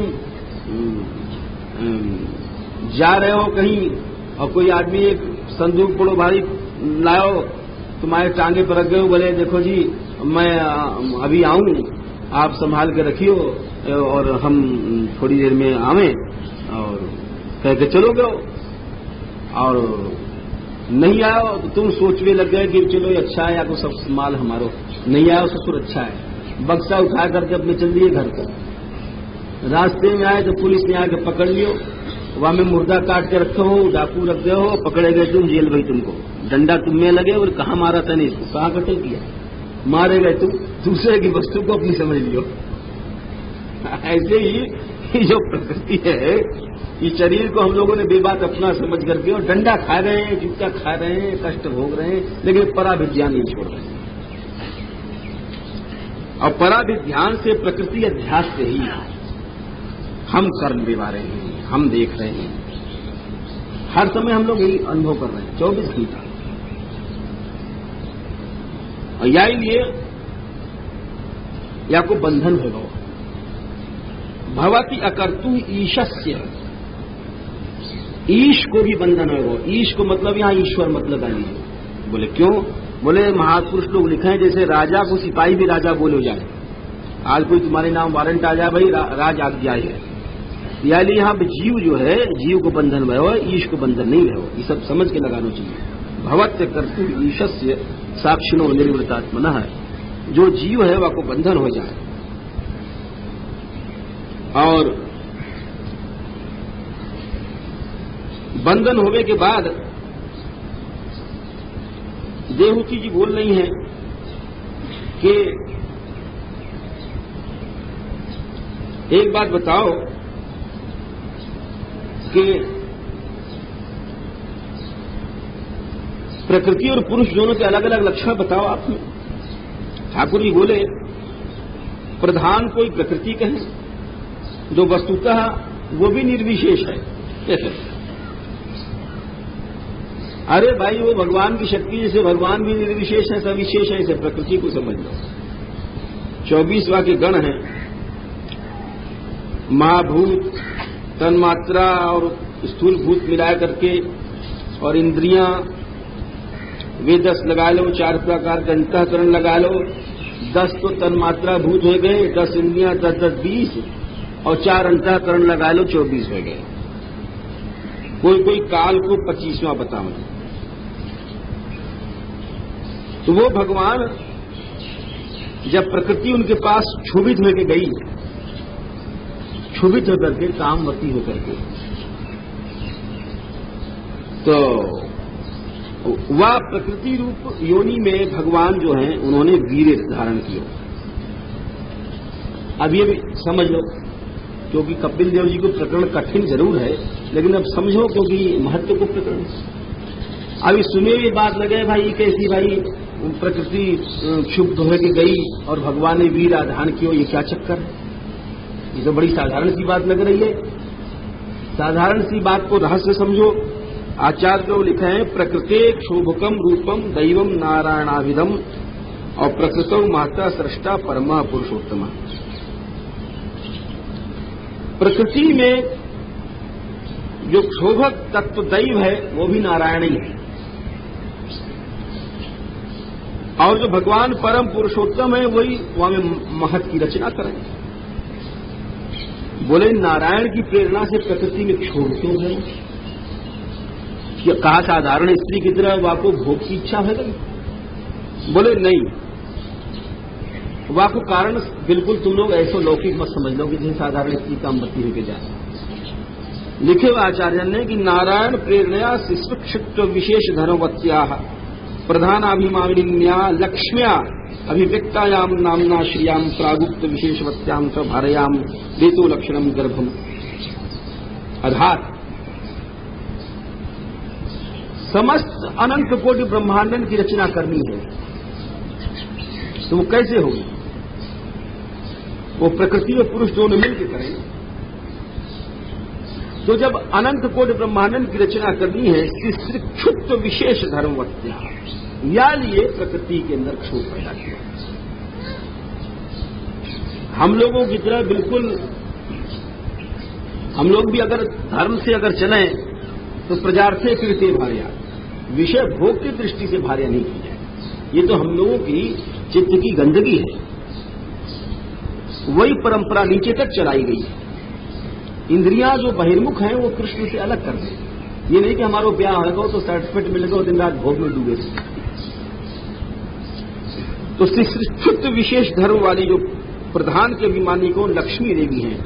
जा रहे हो कहीं और कोई आदमी एक संदूक बड़ो भारी लाओ, तुम्हारे टांगे पर रख गए, बोले देखो जी मैं अभी आऊं, आप संभाल के रखियो और हम थोड़ी देर में आवे, और कह के चलो गए और नहीं आओ तो तुम सोचने लग गए कि चलो ये अच्छा है, या तो सब माल हमारो नहीं आया ससुर अच्छा है, बक्सा उठा करके अपने चल दिए घर को। रास्ते में आए तो पुलिस ने आके पकड़ लियो, वहां में मुर्दा काट के रखे हो, डाकू रख गए हो, पकड़े गए तुम, जेल भाई तुमको डंडा तुम में लगे और कहाँ मारा था नहीं, इसको कहाँ कटल किया, मारे गए तुम, दूसरे की वस्तु को अपनी समझ लियो। ऐसे ही जो प्रकृति है, इस शरीर को हम लोगों ने बेबात अपना समझ करके और डंडा खा रहे हैं, जूता खा रहे हैं, कष्ट भोग रहे हैं, लेकिन पराभिज्ञान नहीं छोड़ रहे हैं। और पराभिज्ञान से प्रकृति अध्यास से ही हम कर्म निभा रहे हैं, हम देख रहे हैं, हर समय हम लोग यही अनुभव कर रहे हैं 24 घंटा। और यही लिए या को बंधन है गो भवति अकर्तु ईशस्य, ईश को भी बंधन है गो। ईश को मतलब यहां ईश्वर मतलब है। बोले क्यों? बोले महापुरुष लोग लिखे हैं जैसे राजा को सिपाही भी राजा बोले जाए। आज कोई तुम्हारे नाम वारंट आ जाए भाई राज आज्ञा है, यानी यहां पर जीव जो है जीव को बंधन भय हो, ईश को बंधन नहीं भय हो। ये सब समझ के लगाना चाहिए। भवत्य कर्तु ईशस्य साक्षिणो निर्वृतात्मनः है, जो जीव है वह को बंधन हो जाए। और बंधन होने के बाद देवहूति जी बोल रही हैं कि एक बात बताओ कि प्रकृति और पुरुष दोनों के अलग अलग लक्षण बताओ आपने। ठाकुर जी बोले प्रधान कोई प्रकृति कहे जो वस्तुतः वो भी निर्विशेष है। कैसे? अरे भाई वो भगवान की शक्ति जैसे भगवान भी निर्विशेष है सविशेष है, इसे प्रकृति को समझ लो। 24वां के गण है महाभूत, तन्मात्रा और स्थूल भूत मिला करके, और इंद्रियां वे 10 लगा लो, 4 प्रकार का अंतःकरण लगा लो। 10 तो तन्मात्रा भूत हो गए, 10 इंद्रियां 10 20 और 4 अंतःकरण लगा लो, 24 हो गए। कोई काल को 25वां बताओ। तो वो भगवान जब प्रकृति उनके पास क्षुभित होकर गई, क्षुभित होकर के कामवती होकर के, तो वह प्रकृति रूप योनि में भगवान जो हैं उन्होंने वीर्य धारण किया। अब ये भी समझ लो, क्योंकि कपिल देव जी को प्रकरण कठिन जरूर है, लेकिन अब समझो क्योंकि महत्व को प्रकरण। अभी सुने ये बात लगे भाई कैसी भाई प्रकृति क्षुब्ध होकर गई और भगवान ने वीर आधान किया, ये क्या चक्कर है? ये तो बड़ी साधारण सी बात लग रही है। साधारण सी बात को रहस्य समझो। आचार्य लोग लिखे हैं प्रकृते क्षोभकम रूपम दैवम नारायणाभिधम और प्रकृतौ माता सृष्टा परमा पुरुषोत्तम। प्रकृति में जो क्षोभक तत्व दैव है वो भी नारायण ही है, और जो भगवान परम पुरुषोत्तम है वही वहां महत की रचना करें। बोले नारायण की प्रेरणा से प्रकृति में क्षोभ क्यों है? कहा साधारण स्त्री की तरह वाको भोग की इच्छा है गई? बोले नहीं, वाको कारण बिल्कुल तुम लोग ऐसो लौकिक मत समझ लो कि जैसे साधारण स्त्री कामवती होकर जाए। लिखे हुए आचार्य ने कि नारायण प्रेरणया शिष्टत्व विशेष धर्मवत्या प्रधानाभिमानिन्या लक्ष्म्या अभिव्यक्तायाम नामना श्रियाम प्रागुप्त विशेषवत्याम च भारयाम देतो लक्षणम गर्भम। अर्थात समस्त अनंत कोटि ब्रह्मांडन की रचना करनी है तो वो कैसे होगी? वो प्रकृति और पुरुष दोनों मिलकर करेंगे। तो जब अनंत कोटि ब्रह्मांडन की रचना करनी है, क्षुब्ध विशेष धर्मवत्या, या लिए प्रकृति के अंदर क्षोभ पैदा किया। हम लोगों की तरह बिल्कुल हम लोग भी अगर धर्म से अगर चलें तो प्रजार्थे कृत्य भार्या, विषय भोग की दृष्टि से भार्या नहीं की जाए। ये तो हम लोगों की चित्त की गंदगी है, वही परंपरा नीचे तक चलाई गई है। इंद्रियां जो बहिर्मुख हैं वो कृष्ण से अलग कर दें। ये नहीं कि हमारा ब्याह होगा तो सर्टिफिकेट मिलेगा दिन रात भोग में डूबे। तो सृष्टि विशेष धर्म वाली जो प्रधान के अभिमानी को लक्ष्मी देवी हैं,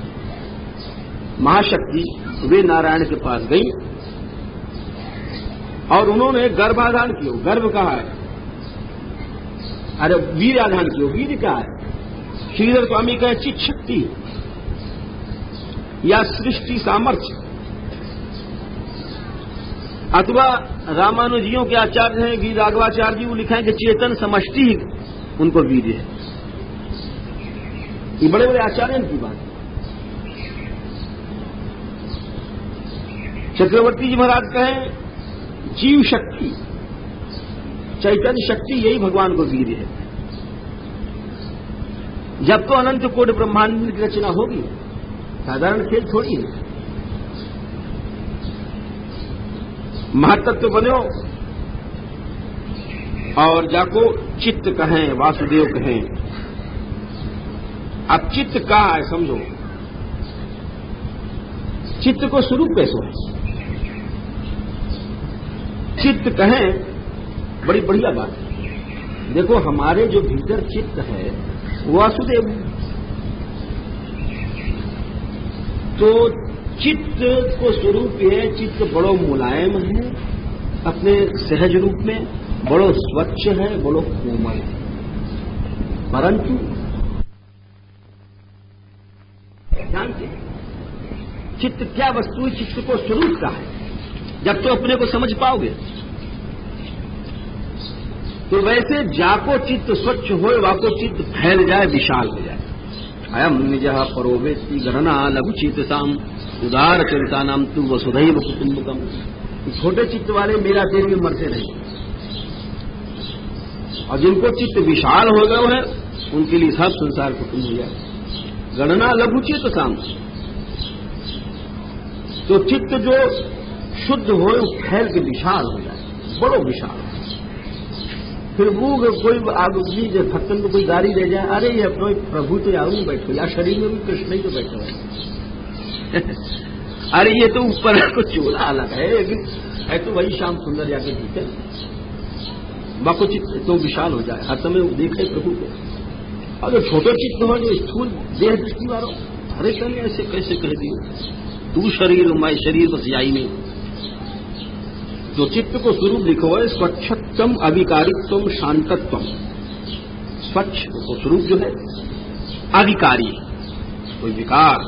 महाशक्ति, वे नारायण के पास गई और उन्होंने गर्भाधान किया। गर्भ कहा है? अरे वीर आधान किया। वीर क्या है? श्रीधर स्वामी का चित शक्ति या सृष्टि सामर्थ्य, अथवा रामानुजियों के आचार्य हैं वीर राघवाचार्य जी, वो लिखा है कि चेतन समष्टि उनको वीर है। ये बड़े बड़े आचार्य की बात है। चक्रवर्ती जी महाराज कहें जीव शक्ति, चैतन्य शक्ति, यही भगवान को वीर्य है। जब तो अनंत कोटि ब्रह्मांड की रचना होगी, साधारण खेल थोड़ी है। महातत्व बनो और जाको चित्त कहें, वासुदेव कहें। अब चित्त का है, समझो चित्त को स्वरूप कैसे है? चित्त कहें, बड़ी बढ़िया बात है। देखो हमारे जो भीतर चित्त है वो वासुदेव है। तो चित्त को स्वरूप है, चित्त बड़ो मुलायम है अपने सहज रूप में, बड़ो स्वच्छ है, बड़ो कोमल है। परंतु जानते हैं चित्त क्या वस्तु है? चित्त को स्वरूप का है। जब तो अपने को समझ पाओगे तो वैसे जाको चित्त स्वच्छ हो, वाको चित्त फैल जाए, विशाल हो जाए। अयम निज परोवेत्ति गणना लघु चेतसाम उदार चरिता नाम तू वसुधैव कुटुंबकम। छोटे चित्त वाले मेरा देर में मरते नहीं, और जिनको चित्त विशाल हो गए हैं उनके लिए सब संसार कुटुंब हो जाए। गणना लघु चेतसाम, तो चित्त जो शुद्ध हो फैल के विशाल हो जाए, बड़ो विशाल। फिर वो कोई आदमी भक्तन को कोई गाड़ी दे जाए, अरे ये अपने प्रभु तो आऊ बैठो, या शरीर में भी कृष्ण ही तो बैठो है। अरे ये तो ऊपर को चोला अलग है, लेकिन है तो वही श्याम सुंदर जाके जीते। बाको चित्त तो विशाल हो जाए, हर समय देखे प्रभु को। और जो छोटे चित्त हो, जो स्थूल देह दृष्टि वालों, अरे तने ऐसे कैसे कह दिए, तू शरीर मैं शरीर बस जाई नहीं। जो चित्त को स्वरूप लिखो है स्वच्छत्वम अविकारित्वम शांतत्वम। स्वच्छ तो स्वरूप जो है, अविकारी कोई विकार,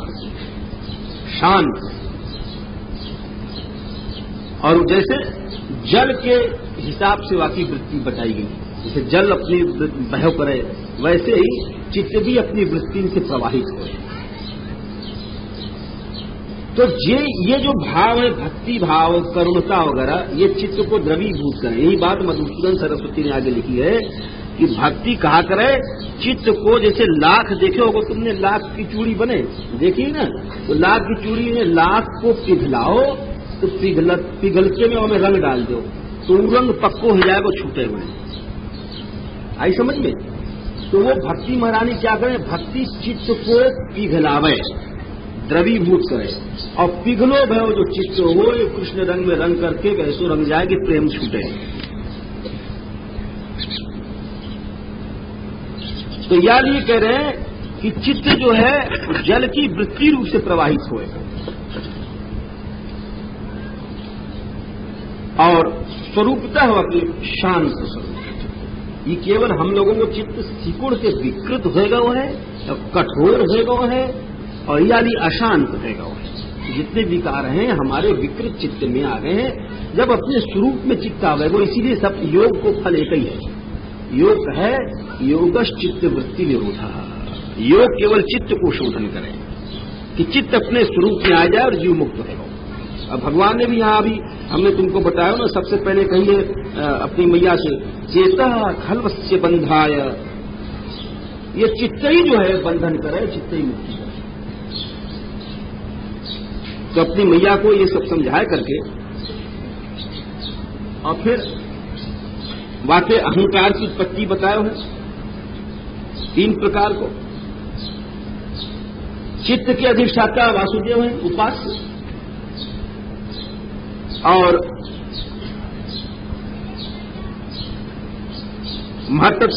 शांत। और जैसे जल के हिसाब से वाकई वृत्ति बताई गई, जैसे जल अपनी बह करे वैसे ही चित्त भी अपनी वृत्ति से प्रवाहित हो। तो ये जो भाव है, भक्ति भाव, करुणता वगैरह, ये चित्त को द्रवीभूत करें। यही बात मधुसूदन सरस्वती ने आगे लिखी है कि भक्ति कहा करे चित्त को, जैसे लाख देखे होगा तुमने, लाख की चूड़ी बने देखी ना, तो लाख की चूड़ी में लाख को पिघलाओ तो पिघलते में उनमें रंग डाल दो तो रंग पक्को हो जाएगा, छूटे हुए। आई समझ में? तो वो भक्ति महारानी क्या करे, भक्ति चित्त को पिघलावे, द्रवीभूत करे, और पिघलो भय जो चित्त हो कृष्ण रंग में रंग करके वैसो रंग जाए कि प्रेम छूटे। तो यार ये कह रहे हैं कि चित्त जो है जल की वृत्ति रूप से प्रवाहित होए और स्वरूपता हो अपनी शांत स्वरूप। ये केवल हम लोगों को चित्त सिकुड़ के विकृत होएगा वो है, कठोर होएगा वो है, और यानी अशांत रहेगा वो। जितने विकार हैं हमारे विकृत चित्त में आ गए हैं, जब अपने स्वरूप में चित्त आ गए वो। इसीलिए सब योग को फल एक ही है। योग है योगश चित्त वृत्ति निरोधा। योग केवल चित्त को शोधन करे कि चित्त अपने स्वरूप में आ जाए और जीव मुक्त रहेगा। अब भगवान ने भी यहां अभी हमने तुमको बताया ना, सबसे पहले कहिए अपनी मैया से, चेता खल्वस्य बंधाय। ये चित्त ही जो है बंधन करे, चित्त ही मुक्ति करे। तो अपनी मैया को ये सब समझाए करके, और फिर वाकई अहंकार की उत्पत्ति बताए है 3 प्रकार को। चित्त के अधिष्ठाता वासुदेव है, उपास्य, और महत्त्व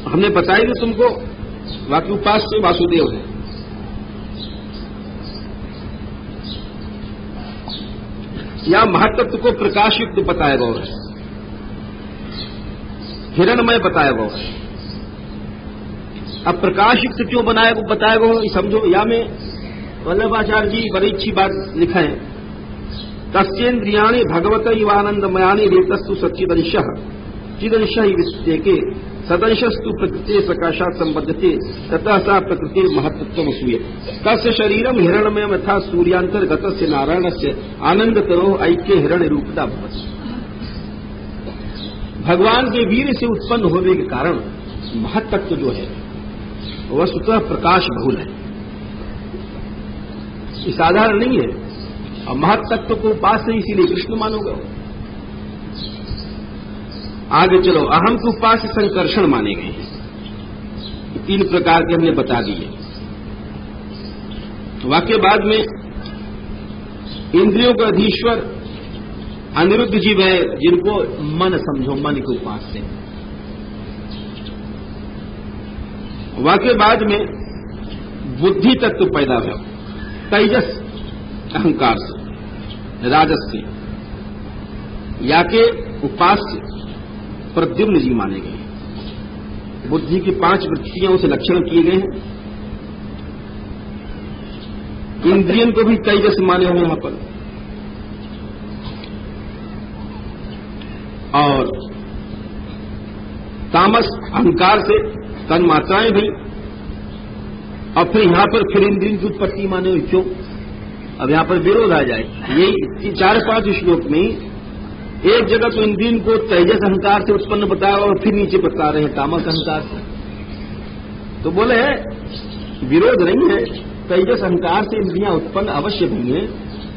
हमने बताया कि तुमको, बाकी उपास्य वासुदेव है। या महत्त्व को प्रकाशयुक्त बताया गया है, हिरणमय बताया गया है। अब प्रकाशयुक्त क्यों बताया गया समझो। या में वल्लभाचार्य जी बड़ी अच्छी बात लिखा है, तस्येन्द्रियाणि भगवत इवानंदमयानि रेतस्तु सच्चिदंशः चिदंशः विस्ते के सदंशस्तु प्रकृति सकाशात संबद्धते ततः सा प्रकृति महत्त्वम असूये तस्य शरीरम हिरण्यमय यथा सूर्यांतर्गतस्य नारायणस्य आनंदतरो ऐक्य हिरण्य रूपता भवति। भगवान के वीर से उत्पन्न होने के कारण महत्त्व जो है वह स्वतः प्रकाश बहुल है, ये साधारण नहीं है। और महत्त्व को पास नहीं, इसीलिए कृष्ण मानोगे। आगे चलो, अहम के उपास्य संकर्षण माने गए हैं, 3 प्रकार के हमने बता दिए। वाक्य बाद में इंद्रियों का अधीश्वर अनिरुद्ध जीव है, जिनको मन समझो, मन के उपास्य। वाक्य बाद में बुद्धि तत्व पैदा हुआ तेजस अहंकार से, राजस से, या के उपास्य प्रद्युम्न जी माने गए। बुद्धि की 5 वृत्तियां उसे लक्षण किए गए हैं। इंद्रियन को भी तेजस माने हुए यहां पर, और तामस अहंकार से तन मात्राएं भी, और फिर यहां पर फिर इंद्रियों की उत्पत्ति माने हुई। क्यों? अब यहां पर विरोध आ जाए। यही 4-5 श्लोक में एक जगह तो इंद्रियों को तेजस अहंकार से उत्पन्न बताया और फिर नीचे बता रहे हैं तामस अहंकार से। तो बोले विरोध नहीं है, तेजस अहंकार से इंद्रियां उत्पन्न अवश्य नहीं है,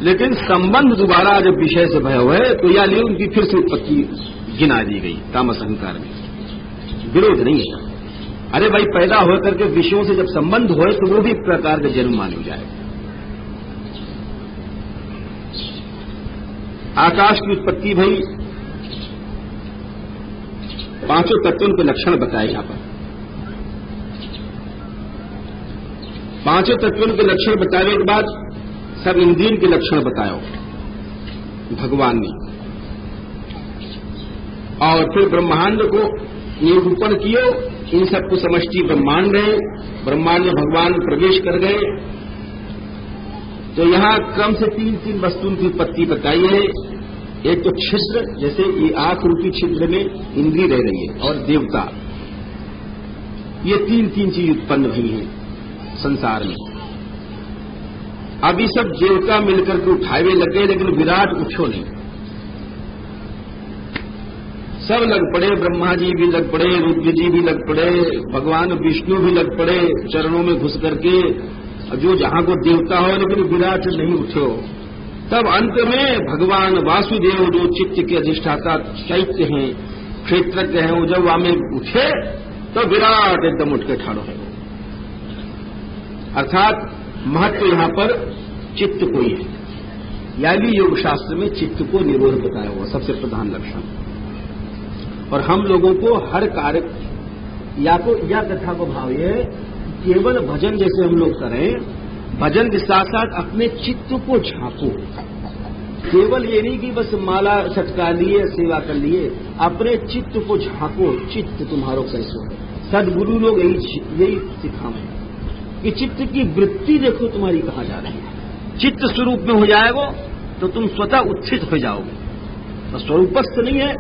लेकिन संबंध दोबारा जब विषय से भय हुए तो या लिए उनकी फिर से उत्पत्ति गिना दी गई तामस अहंकार में। विरोध नहीं है। अरे भाई, पैदा होकर के विषयों से जब संबंध होए तो वो भी एक प्रकार का जन्म मान जाए। आकाश की उत्पत्ति भाई 5 तत्वों के लक्षण बताए यहां पर। 5 तत्वों के लक्षण बताने के बाद सब इंद्रियों के लक्षण बताओ भगवान ने, और फिर ब्रह्मांड को निरूपण कियो। इन सबको समष्टि ब्रह्मांड है, ब्रह्मांड में भगवान प्रवेश कर गए। तो यहां क्रम से 3 वस्तुओं की उत्पत्ति बताई है। एक तो छिद्र, जैसे ये आंख रूपी छिद्र में इंद्रिय रह रही है, और देवता, ये 3 चीज उत्पन्न हुई है संसार में। अब ये सब देवता मिलकर के उठावे लग गए, लेकिन विराट उठो नहीं। सब लग पड़े, ब्रह्मा जी भी लग पड़े, रुद्र जी भी लग पड़े, भगवान विष्णु भी लग पड़े चरणों में घुस करके, जो जहां को देवता हो, लेकिन विराट नहीं उठो। तब अंत में भगवान वासुदेव, जो चित्त के अधिष्ठाता चैत्य हैं, क्षेत्रज्ञ हैं, वो जब वहां में उठे तो विराट एकदम उठ के ठाड़ो है। अर्थात महत्व यहां पर चित्त को ही है, यानी योग शास्त्र में चित्त को निरोध बताया हुआ सबसे प्रधान लक्षण। और हम लोगों को हर कार्य या कथा को भाव ये केवल भजन जैसे हम लोग करें, भजन के साथ साथ अपने चित्त को झांको। केवल ये नहीं कि बस माला छटका लिए, सेवा कर लिए, अपने चित्त को झांको। चित्त तुम्हारो कैसे हो? सदगुरु लोग यही सिखावे कि चित्त की वृत्ति देखो तुम्हारी कहां जा रही है। चित्त स्वरूप में हो जाएगा तो तुम स्वतः उत्थित हो जाओगे। तो स्वरूपस्थ नहीं है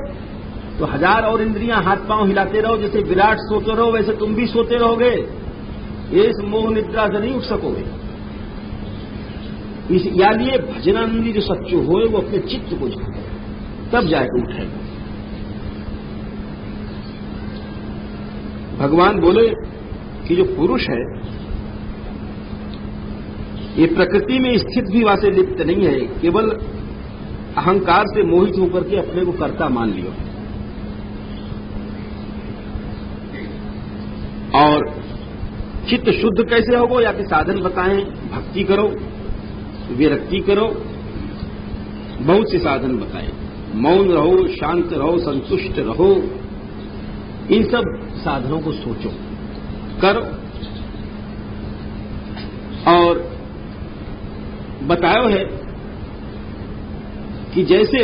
तो 1000 और इंद्रियां हाथ पांव हिलाते रहो, जैसे विराट सोते रहो वैसे तुम भी सोते रहोगे। इस मोह निद्रा से नहीं उठ सकोगे। इसलिए भजनानंदी जो सच्चो हो वो अपने चित्त को झांके, तब जाकर उठेगा। भगवान बोले कि जो पुरुष है ये प्रकृति में स्थित भी वासे लिप्त नहीं है, केवल अहंकार से मोहित होकर के अपने को कर्ता मान लियो। और चित्त शुद्ध कैसे होगा, या कि साधन बताएं, भक्ति करो, विरक्ति करो, बहुत से साधन बताएं। मौन रहो, शांत रहो, संतुष्ट रहो, इन सब साधनों को सोचो, करो। और बतायो है कि जैसे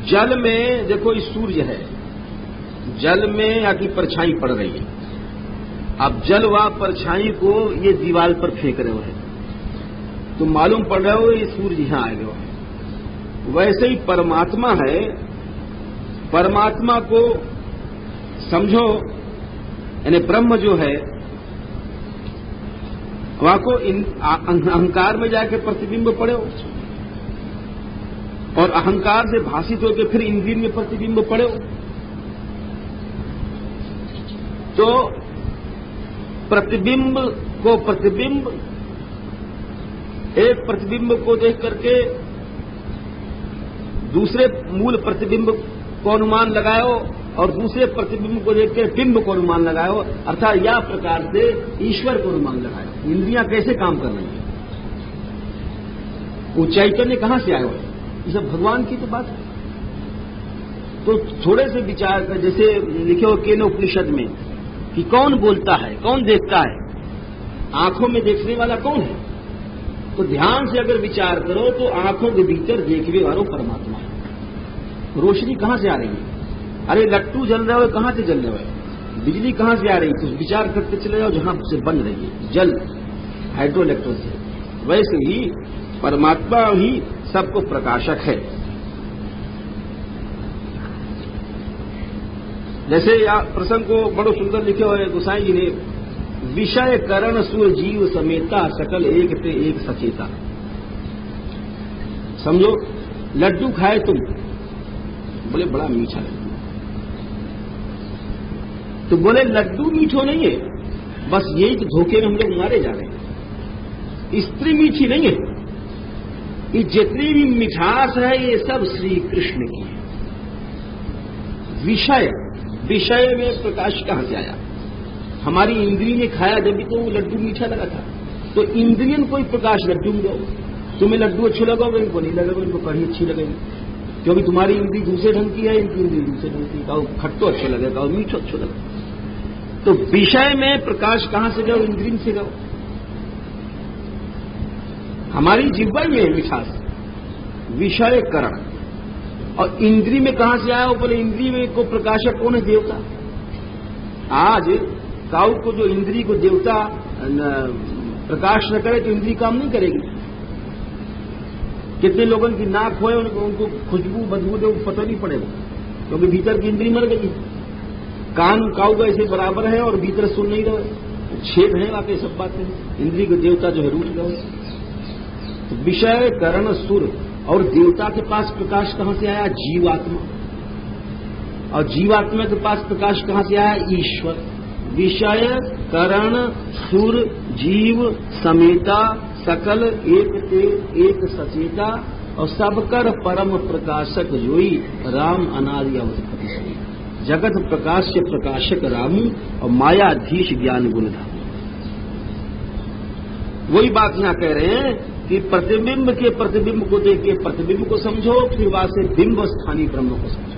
जल में देखो इस सूर्य है, जल में या की परछाई पड़ रही है। अब जल व परछाई को ये दीवार पर फेंक रहे हो, तो मालूम पड़ रहा हो ये सूर्य यहां आ गया है। वैसे ही परमात्मा है परमात्मा को समझो, यानी ब्रह्म जो है वहां को अहंकार में जाकर प्रतिबिंब पड़े हो, और अहंकार से भाषित होकर फिर इंद्रिय में प्रतिबिंब पड़े हो। तो प्रतिबिंब को प्रतिबिंब, एक प्रतिबिंब को देख करके दूसरे मूल प्रतिबिंब को अनुमान लगाओ, और दूसरे प्रतिबिंब को देख कर बिंब को अनुमान लगाओ, अर्थात या प्रकार से ईश्वर को अनुमान लगाओ। इंद्रियां कैसे काम कर रही हैं, वो चैतन्य कहां से आया, ये सब भगवान की तो बात है। तो थोड़े से विचार कर, जैसे लिखे हो केन उपनिषद में कि कौन बोलता है, कौन देखता है, आंखों में देखने वाला कौन है। तो ध्यान से अगर विचार करो तो आंखों के भीतर देखने वालों परमात्मा है। रोशनी कहां से आ रही है, अरे लट्टू जल रहा है, कहां से जल रहा है, बिजली कहां से आ रही है, तो विचार करते चले जाओ जहां से बन रही है, जल हाइड्रो इलेक्ट्रॉन से। वैसे ही परमात्मा ही सबको प्रकाशक है। जैसे या प्रसंग को बड़ो सुंदर लिखे हुए गोसाई जी ने, विषय करण सुर जीव समेता सकल एक ते एक सचेता। समझो लड्डू खाए तुम, बोले बड़ा मीठा लड्डू, तो बोले लड्डू मीठो नहीं है, बस यही तो धोखे में हम लोग मारे जा रहे हैं। स्त्री मीठी नहीं है, ये जितनी भी मिठास है ये सब श्री कृष्ण की है। विषय, विषय में प्रकाश कहां से आया, हमारी इंद्रिय ने खाया जब भी तो वो लड्डू मीठा लगा था। तो इंद्रियन कोई प्रकाश लड्डू में दो, तुम्हें लड्डू अच्छे लगाओगे, इनको नहीं लगेगा, इनको कढ़ी अच्छी लगेगी, क्योंकि तुम्हारी इंद्री दूसरे ढंग की है, इनकी इंद्री दूसरे ढंग की। कहो खट्टो अच्छे लगेगा और मीठो अच्छो लगेगा। तो विषय में प्रकाश कहां से गए, इंद्रिय से गए। हमारी जिह्वा में है मिठास, विषय करण, और इंद्रिय में कहां से आया, बोले इंद्रिय में को प्रकाशक कौन है, देवता। आज काऊ को जो इंद्रिय को देवता प्रकाश न करे तो इंद्रिय काम नहीं करेगी। कितने लोगों की नाक होए, उनको खुशबू बदबू दे पता नहीं पड़ेगा, क्योंकि भीतर की इंद्रिय मर गई। कान काऊ का ऐसे बराबर है और भीतर सुन नहीं रहे, छेद है, वाकई सब बातें। इंद्रिय को देवता जो है रूठ गए। तो विषय करण सुर, और देवता के पास प्रकाश कहां से आया, जीवात्मा, और जीवात्मा के पास प्रकाश कहां से आया, ईश्वर। विषय करण सुर जीव समेता सकल एक ते एक सचेता, और सबकर परम प्रकाशक जोई राम अनादि अवधपति सोई। जगत प्रकाश से प्रकाशक रामू और मायाधीश ज्ञान गुण धाम। वही बात यहां कह रहे हैं कि प्रतिबिंब के प्रतिबिंब को देख के प्रतिबिंब को समझो, फिर वहां से बिंब स्थानीय ब्रह्म को समझो।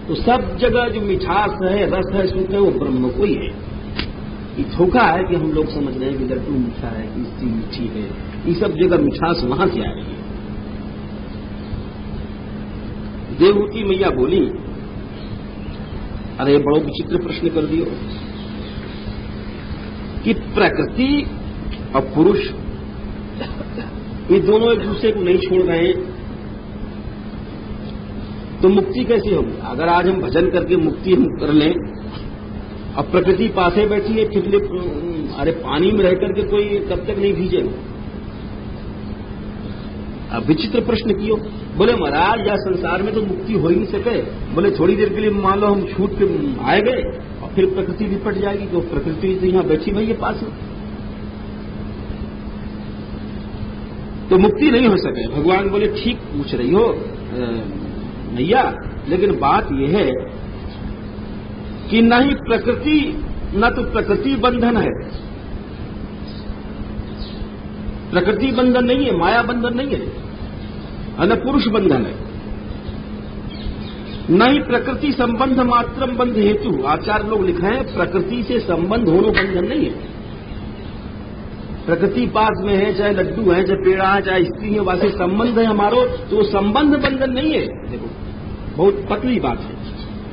तो सब जगह जो मिठास है, रस है, सुख है, वो ब्रह्म को ही है। ये धोखा है कि हम लोग समझ रहे हैं कि लड्डू मीठा है, इसकी मीठी है, ये सब जगह मिठास वहां से आ रही है। देवहूति मैया बोली, अरे बड़ो विचित्र प्रश्न कर दियो कि प्रकृति और पुरुष ये दोनों एक दूसरे को नहीं छोड़ रहे हैं, तो मुक्ति कैसे होगी। अगर आज हम भजन करके मुक्ति हम कर लें, अब प्रकृति पासे बैठी है, फिर अरे पानी में रह करके कोई कब तक नहीं भीजेगा। अब विचित्र प्रश्न कियो, बोले महाराज या संसार में तो मुक्ति हो ही नहीं सके। बोले थोड़ी देर के लिए मान लो हम छूट के आए गए और फिर प्रकृति निपट जाएगी, तो प्रकृति तो यहां बैठी भाई है पास में, तो मुक्ति नहीं हो सके। भगवान बोले ठीक पूछ रही हो मैया, लेकिन बात यह है कि न ही प्रकृति, न तो प्रकृति बंधन है, प्रकृति बंधन नहीं है, माया बंधन नहीं है, न पुरुष बंधन है, न ही प्रकृति संबंध मात्रम बंध हेतु। आचार्य लोग लिखे हैं प्रकृति से संबंध होना बंधन नहीं है। प्रकृति पास में है, चाहे लड्डू है, चाहे पेड़ा है, चाहे स्त्री है, वैसे संबंध है हमारो, तो संबंध बंधन नहीं है। देखो बहुत पतली बात है।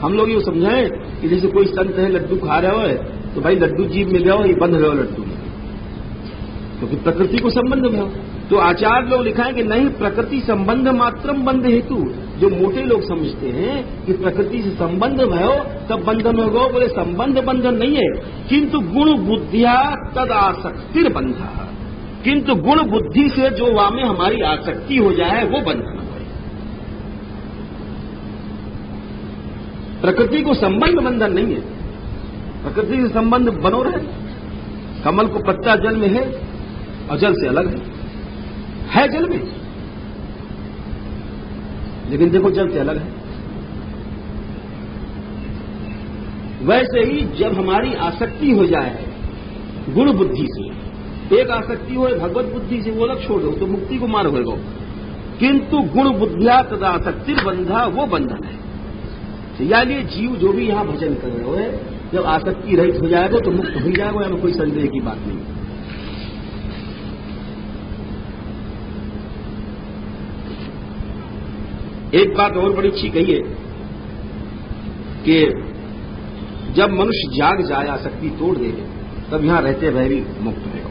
हम लोग ये समझाएं कि जैसे कोई संत है लड्डू खा रहे हो तो भाई लड्डू जीभ में गया, ये बंध रहे हो लड्डू में, क्योंकि प्रकृति को संबंध में हो। तो आचार्य लोग लिखा है कि नहीं, प्रकृति संबंध मात्रम बंध हेतु, जो मोटे लोग समझते हैं कि प्रकृति से संबंध भयो तब बंधन होगा, बोले संबंध बंधन नहीं है, किंतु गुण बुद्धिया तद आसक्तिर बंधा, किंतु गुण बुद्धि से जो वामे हमारी आसक्ति हो जाए वो बंधन है। प्रकृति को संबंध बंधन नहीं है, प्रकृति से संबंध बनो रहे। कमल को पत्ता जल में है और जल से अलग है जल में, लेकिन देखो जल से अलग है। वैसे ही जब हमारी आसक्ति हो जाए गुण बुद्धि से, एक आसक्ति हो भगवत बुद्धि से, वो अलग छोड़ो तो मुक्ति को मार्ग होगा, किंतु गुण बुद्धिया तदा आसक्ति बंधा वो बंधन है। यानी जीव जो भी यहां भजन कर रहे हो, जब आसक्ति रहित हो जाएगा तो मुक्त हो जाएगा, यानी कोई संदेह की बात नहीं। एक बात और बड़ी अच्छी कही है कि जब मनुष्य जाग जाए, आसक्ति तोड़ दे, तब यहां रहते हुए भी मुक्त होगा।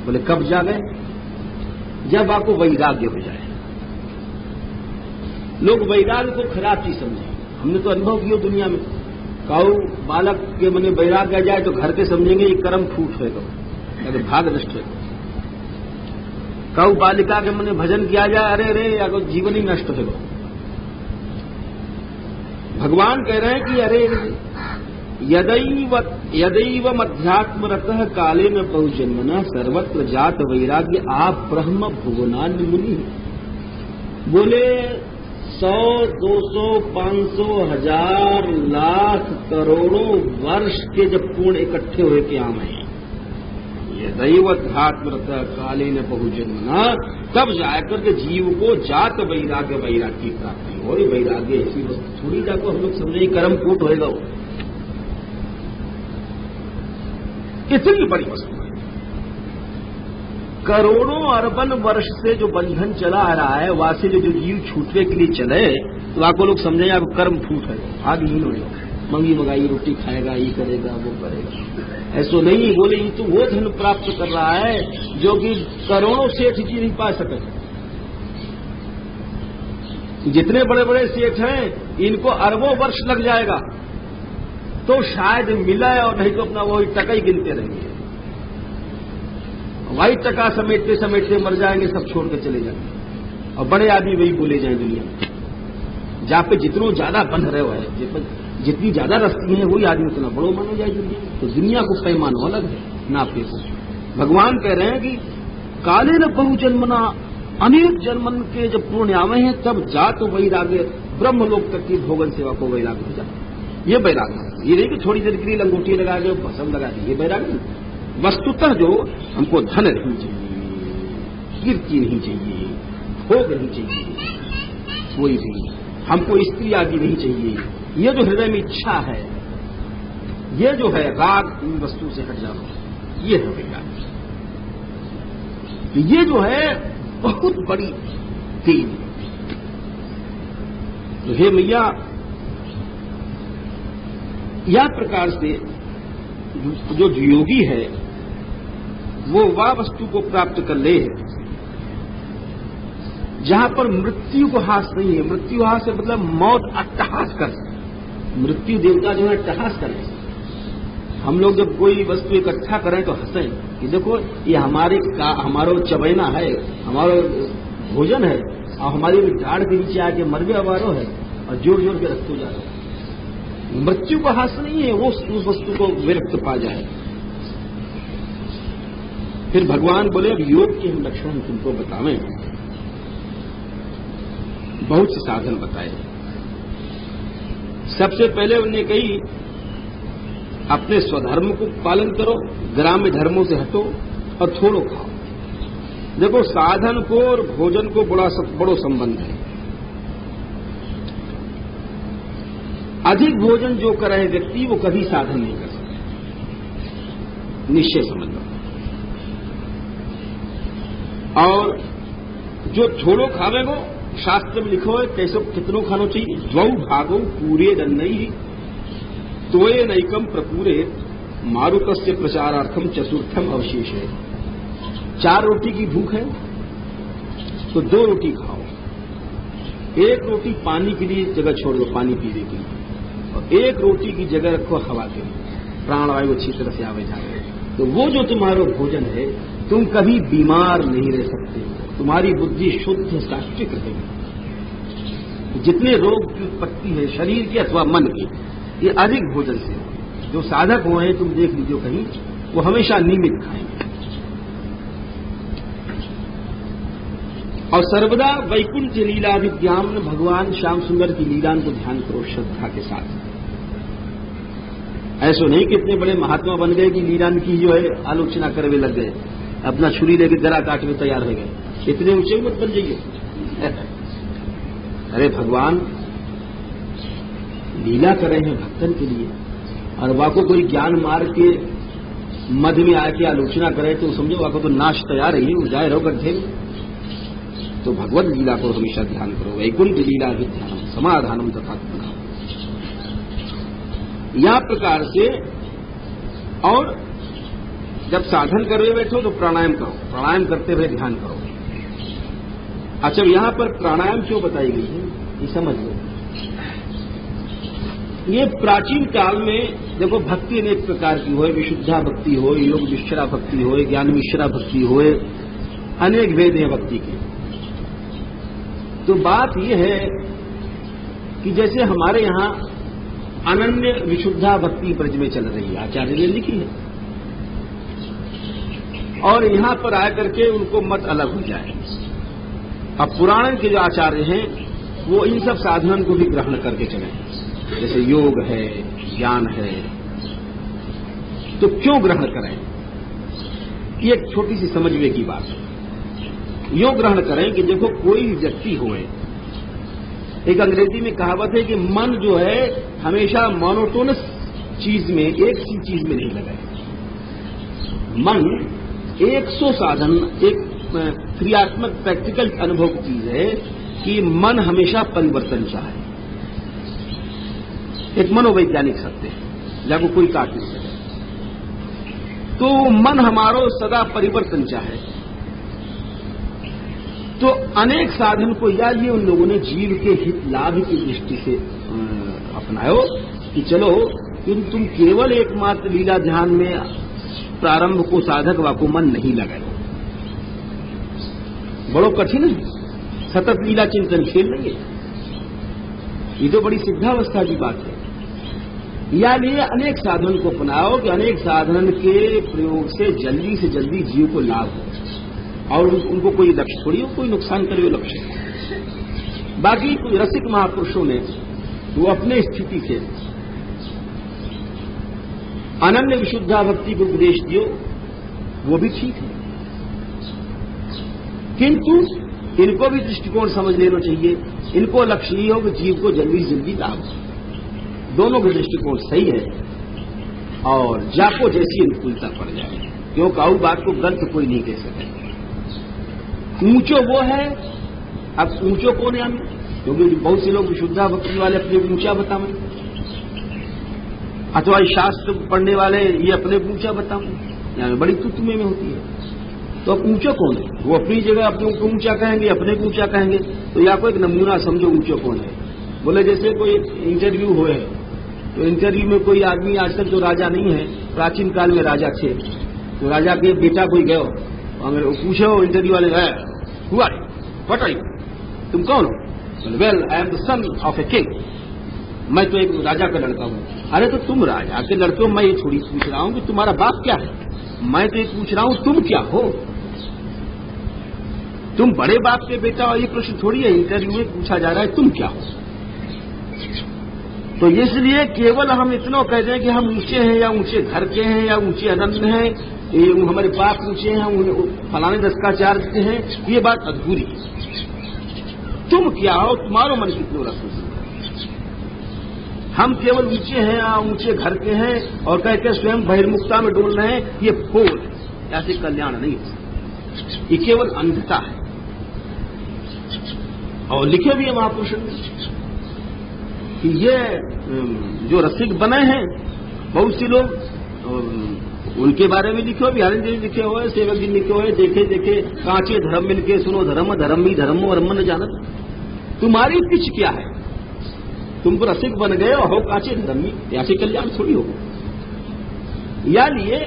बोले कब जागे? जब आपको वैराग्य हो जाए। लोग वैराग्य को खराब चीज समझे, हमने तो अनुभव किया दुनिया में। काऊ बालक के मने वैराग्य आ जाए तो घर के समझेंगे ये कर्म फूट होगा, अगर भाग नष्ट होगा। काऊ बालिका के मने भजन किया जाए, अरे अरे अगर जीवन ही नष्ट होगा। भगवान कह रहे हैं कि अरे यदैव अध्यात्मरतः काले में बहुजन्मना सर्वत्र जात वैराग्य आप ब्रह्म भुवनान्य मुनि। बोले 100, 200, 500, 1000, लाख, करोड़ों वर्ष के जब पूर्ण इकट्ठे हुए के आम है, यदैव अध्यात्मरतः काले न बहुजन्मना, तब जाकर के जीव को जात वैराग्य की प्राप्ति हो। वैराग्य ऐसी वस्तु थोड़ी जाको हम लोग समझे कर्म फूट होएगा, इतनी बड़ी वस्तु है। करोड़ों अरबन वर्ष से जो बंधन चला आ रहा है, वहां से जो जीव छूटने के लिए चले, तो आपको लोग समझेंगे आपको कर्म फूट है, आगे होगा, मंगी मंगाई रोटी खाएगा, ये करेगा वो करेगा। ऐसो नहीं, बोले ये तो वो धन प्राप्त कर रहा है जो कि करोड़ों सेठ जी नहीं पा सके। जितने बड़े बड़े सेठ हैं इनको अरबों वर्ष लग जाएगा तो शायद मिला, और नहीं तो अपना वही टका ही गिनते रहेंगे, वही टका समेटते समेटते मर जाएंगे, सब छोड़ के चले जाएंगे। और बड़े आदमी वही बोले जाए दुनिया में, जहां पे जितनों ज्यादा बंध रहे हो, जितनी ज्यादा रस्ती है वही आदमी उतना बड़ो माना जाए दुनिया। तो दुनिया को पैमाना अलग है नापे को। भगवान कह रहे हैं कि काले न बहुजन्मना, अनेक जन्मन के जब पूर्ण आवे हैं तब जात वैराग्य, ब्रह्म लोक तक की भोगन सेवा को वैराग्य हो जाता। ये वैराग्य, ये नहीं कि थोड़ी देर के लिए लंगोटी लगा के भस्म लगा दी, ये वैराग्य नहीं। वस्तुतः जो हमको धन नहीं चाहिए, कीर्ति नहीं चाहिए, भोग नहीं चाहिए, कोई भी हमको स्त्री आदि नहीं चाहिए, ये जो हृदय में इच्छा है, ये जो है राग इन वस्तु से हट जाना, ये है वैराग्य। ये जो है बहुत बड़ी तेज। तो हे मैया, यह प्रकार से जो योगी है वो वह वस्तु को प्राप्त कर ले जहां पर मृत्यु को हास नहीं है। मृत्यु हास से मतलब मौत अट्टहास कर, मृत्यु देवता जो है अट्टहास करे। हम लोग जब कोई वस्तु इकट्ठा करें तो हंसें कि देखो ये हमारो चबैना है, हमारा भोजन है, और हमारी डाढ़ के नीचे आके मरवे अवारो है और जोड़ जोड़ के रखते जा रहे। मृत्यु का हास नहीं है, वो उस वस्तु को विरक्त पा जाए। फिर भगवान बोले अब योग के हम लक्षण तुमको बतावें। बहुत से साधन बताए। सबसे पहले उन्होंने कही अपने स्वधर्म को पालन करो, ग्राम्य धर्मों से हटो और थोड़ो खाओ। देखो साधन को और भोजन को बड़ो संबंध है। अधिक भोजन जो करे व्यक्ति वो कभी साधन नहीं कर सकता, निश्चय समझ लो। और जो थोड़ो खावेगो, शास्त्र में लिखो है कैसे कितनों खानो चाहिए। द्वौ भागो पूरे दन्नई तोये नैकम प्रपूरे मारुतस्य प्रचारार्थम चतुर्थम अवशेष है। 4 रोटी की भूख है तो 2 रोटी खाओ, एक रोटी पानी के लिए जगह छोड़ दो, पानी पीने के लिए, और एक रोटी की जगह रखो हवा के लिए, प्राणवायु अच्छी तरह से आवे जाए, तो वो जो तुम्हारा भोजन है तुम कभी बीमार नहीं रह सकते, तुम्हारी बुद्धि शुद्ध सात्विक रहेगी। जितने रोग की उत्पत्ति है शरीर के अथवा मन की, ये अधिक भोजन से हो। जो साधक हुए हैं तुम देख लीजिए कहीं, वो हमेशा नियमित खाएंगे और सर्वदा वैकुंठ लीला विद्याम, भगवान श्याम सुंदर की लीला को ध्यान करो श्रद्धा के साथ। ऐसो नहीं कि इतने बड़े महात्मा बन गए कि लीलान की जो है आलोचना करने लग गए, अपना छुरी लेकर गला काटने तैयार हो गए, इतने ऊंचे मत बन जाइए। अरे भगवान लीला कर रहे हैं भक्तन के लिए, और वाको कोई ज्ञान मार्ग के मध्य में आके आलोचना करे तो समझो वाको तो नाश तैयार है, वो जाए रहो गड्ढे में। तो भगवत लीला को हमेशा ध्यान करो, वैकुंठ लीला विद्यानम समाधानम तथा या प्रकार से। और जब साधन कर रहे बैठो तो प्राणायाम करो, प्राणायाम करते हुए ध्यान करो। अच्छा, यहां पर प्राणायाम क्यों बताई गई है ये समझ लो। ये प्राचीन काल में देखो भक्ति अनेक प्रकार की हो, विशुद्धा भक्ति हो, योग मिश्रा भक्ति हो, ज्ञान मिश्रा भक्ति हो, अनेक भेद है भक्ति के। तो बात यह है कि जैसे हमारे यहां अनन्य विशुद्धा भक्ति ब्रज में चल रही है, आचार्य ने लिखी है, और यहां पर आकर के उनको मत अलग हो जाए। अब पुराण के जो आचार्य हैं वो इन सब साधनों को भी ग्रहण करके चले, जैसे योग है, ज्ञान है, तो क्यों ग्रहण करें? ये एक छोटी सी समझने की बात है। योग ग्रहण करें कि देखो कोई व्यक्ति होए, एक अंग्रेजी में कहावत है कि मन जो है हमेशा मोनोटोनस चीज में, एक सी चीज में नहीं लगा है। मन 100 साधन, एक क्रियात्मक प्रैक्टिकल अनुभव की चीज है कि मन हमेशा परिवर्तन चाहे। एक मनोवैज्ञानिक सत्य है, जाको कोई काट नहीं सके। तो मन हमारो सदा परिवर्तन चाहे। तो अनेक साधन को या ये उन लोगों ने जीव के हित लाभ की दृष्टि से अपनायो कि चलो किंतु तुम केवल एकमात्र लीला ध्यान में प्रारंभ को साधक वाको मन नहीं लगाओ, बड़ो कठिन है। सतत लीला चिंतन खेल नहीं है, ये तो बड़ी सिद्धावस्था की बात है। या लिए अनेक साधन को अपनाओ कि अनेक साधन के प्रयोग से जल्दी जीव को लाभ हो, और उनको कोई लक्ष्य थोड़ी हो, कोई नुकसान करे लक्ष्य। बाकी कोई रसिक महापुरुषों ने वो अपने स्थिति से अनन्य विशुद्धा भक्ति को उपदेश दियो, वो भी ठीक है, किंतु इनको भी दृष्टिकोण समझ लेना चाहिए। इनको लक्ष्य ही हो कि जीव को जल्दी से जल्दी लाभ हो। दोनों का दृष्टिकोण सही है, और जाको जैसी अनुकूलता पड़ जाए, क्योंकि आऊ बात को गलत कोई नहीं कह सकता। ऊंचो वो है, अब ऊंचो कौन है हमें, क्योंकि बहुत से लोग विशुद्धा भक्ति वाले अपने ऊंचा बतावें, अथवा शास्त्र पढ़ने वाले ये अपने ऊंचा बतावें, यहाँ बड़ी तुतमे में होती है। तो अब ऊंचो कौन है? वो अपनी जगह अपने को ऊंचा कहेंगे, अपने को ऊंचा कहेंगे। तो या कोई एक नमूना समझो ऊंचो कौन है। बोले जैसे कोई इंटरव्यू हुए है, तो इंटरव्यू में कोई आदमी आजकल जो राजा नहीं है, प्राचीन काल में राजा थे, तो राजा के बेटा कोई गयो, अगर पूछो इंटरव्यू वाले, हुआ व्हाट आर यू, तुम कौन हो? Well I am the son of a king, मैं तो एक राजा का लड़का हूं। अरे तो तुम राजा के लड़के हो, मैं ये थोड़ी पूछ रहा हूं कि तुम्हारा बाप क्या है, मैं तो ये पूछ रहा हूं तुम क्या हो। तुम बड़े बाप के बेटा हो, ये प्रश्न थोड़ी है, इंटरव्यू में पूछा जा रहा है तुम क्या हो। तो इसलिए केवल हम इतना कह दें कि हम ऊंचे हैं, या ऊंचे घर के हैं, या ऊंचे अनन्य हैं, ये हमारे बाप ऊंचे हैं, फलाने दस का चार हैं, ये बात अधूरी है। तुम क्या हो, तुम्हारा मन कितने रस। हम केवल ऊंचे हैं या ऊंचे घर के हैं और कह के स्वयं बहिर्मुखता में डोल रहे हैं, ये भूल है, ऐसे कल्याण नहीं है, ये केवल अंधता है। और लिखे भी है महापुरुषों ने कि ये जो रसिक बने हैं बहुत से लोग, उनके बारे में लिखे हो, बिहारी जी लिखे हुए, सेवक जी लिखे हुए, देखे देखे कांचे धर्म मिलके सुनो धर्म, धर्म ही धर्म और मन न जानत। तुम्हारी पिच क्या है? तुम तो रसिक बन गए और हो काचे धर्मी, ऐसे कल्याण थोड़ी होगा। या लिए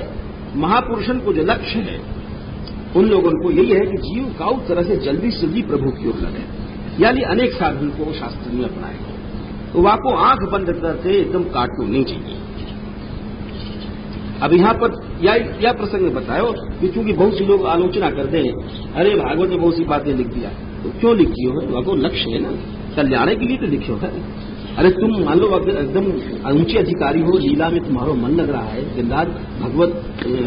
महापुरुषन को जो लक्ष्य है उन लोगों को यही है कि जीव काउ तरह से जल्दी से जल्दी प्रभु की ओर लगे, यानी अनेक साधन को शास्त्र में अपनाएगा। तो वाको आंख बंद करके एकदम काटू नहीं चाहिए। अब यहां पर यह प्रसंग बताओ कि चूंकि बहुत से लोग आलोचना करते हैं, अरे भागवत में बहुत सी बातें लिख दिया, तो क्यों लिखी हो? वाको लक्ष्य है ना, कल्याण के लिए तो लिखी हो है। अरे तुम मान लो अगर एकदम ऊंचे अधिकारी हो, लीला में तुम्हारा मन लग रहा है, दिन रात भगवत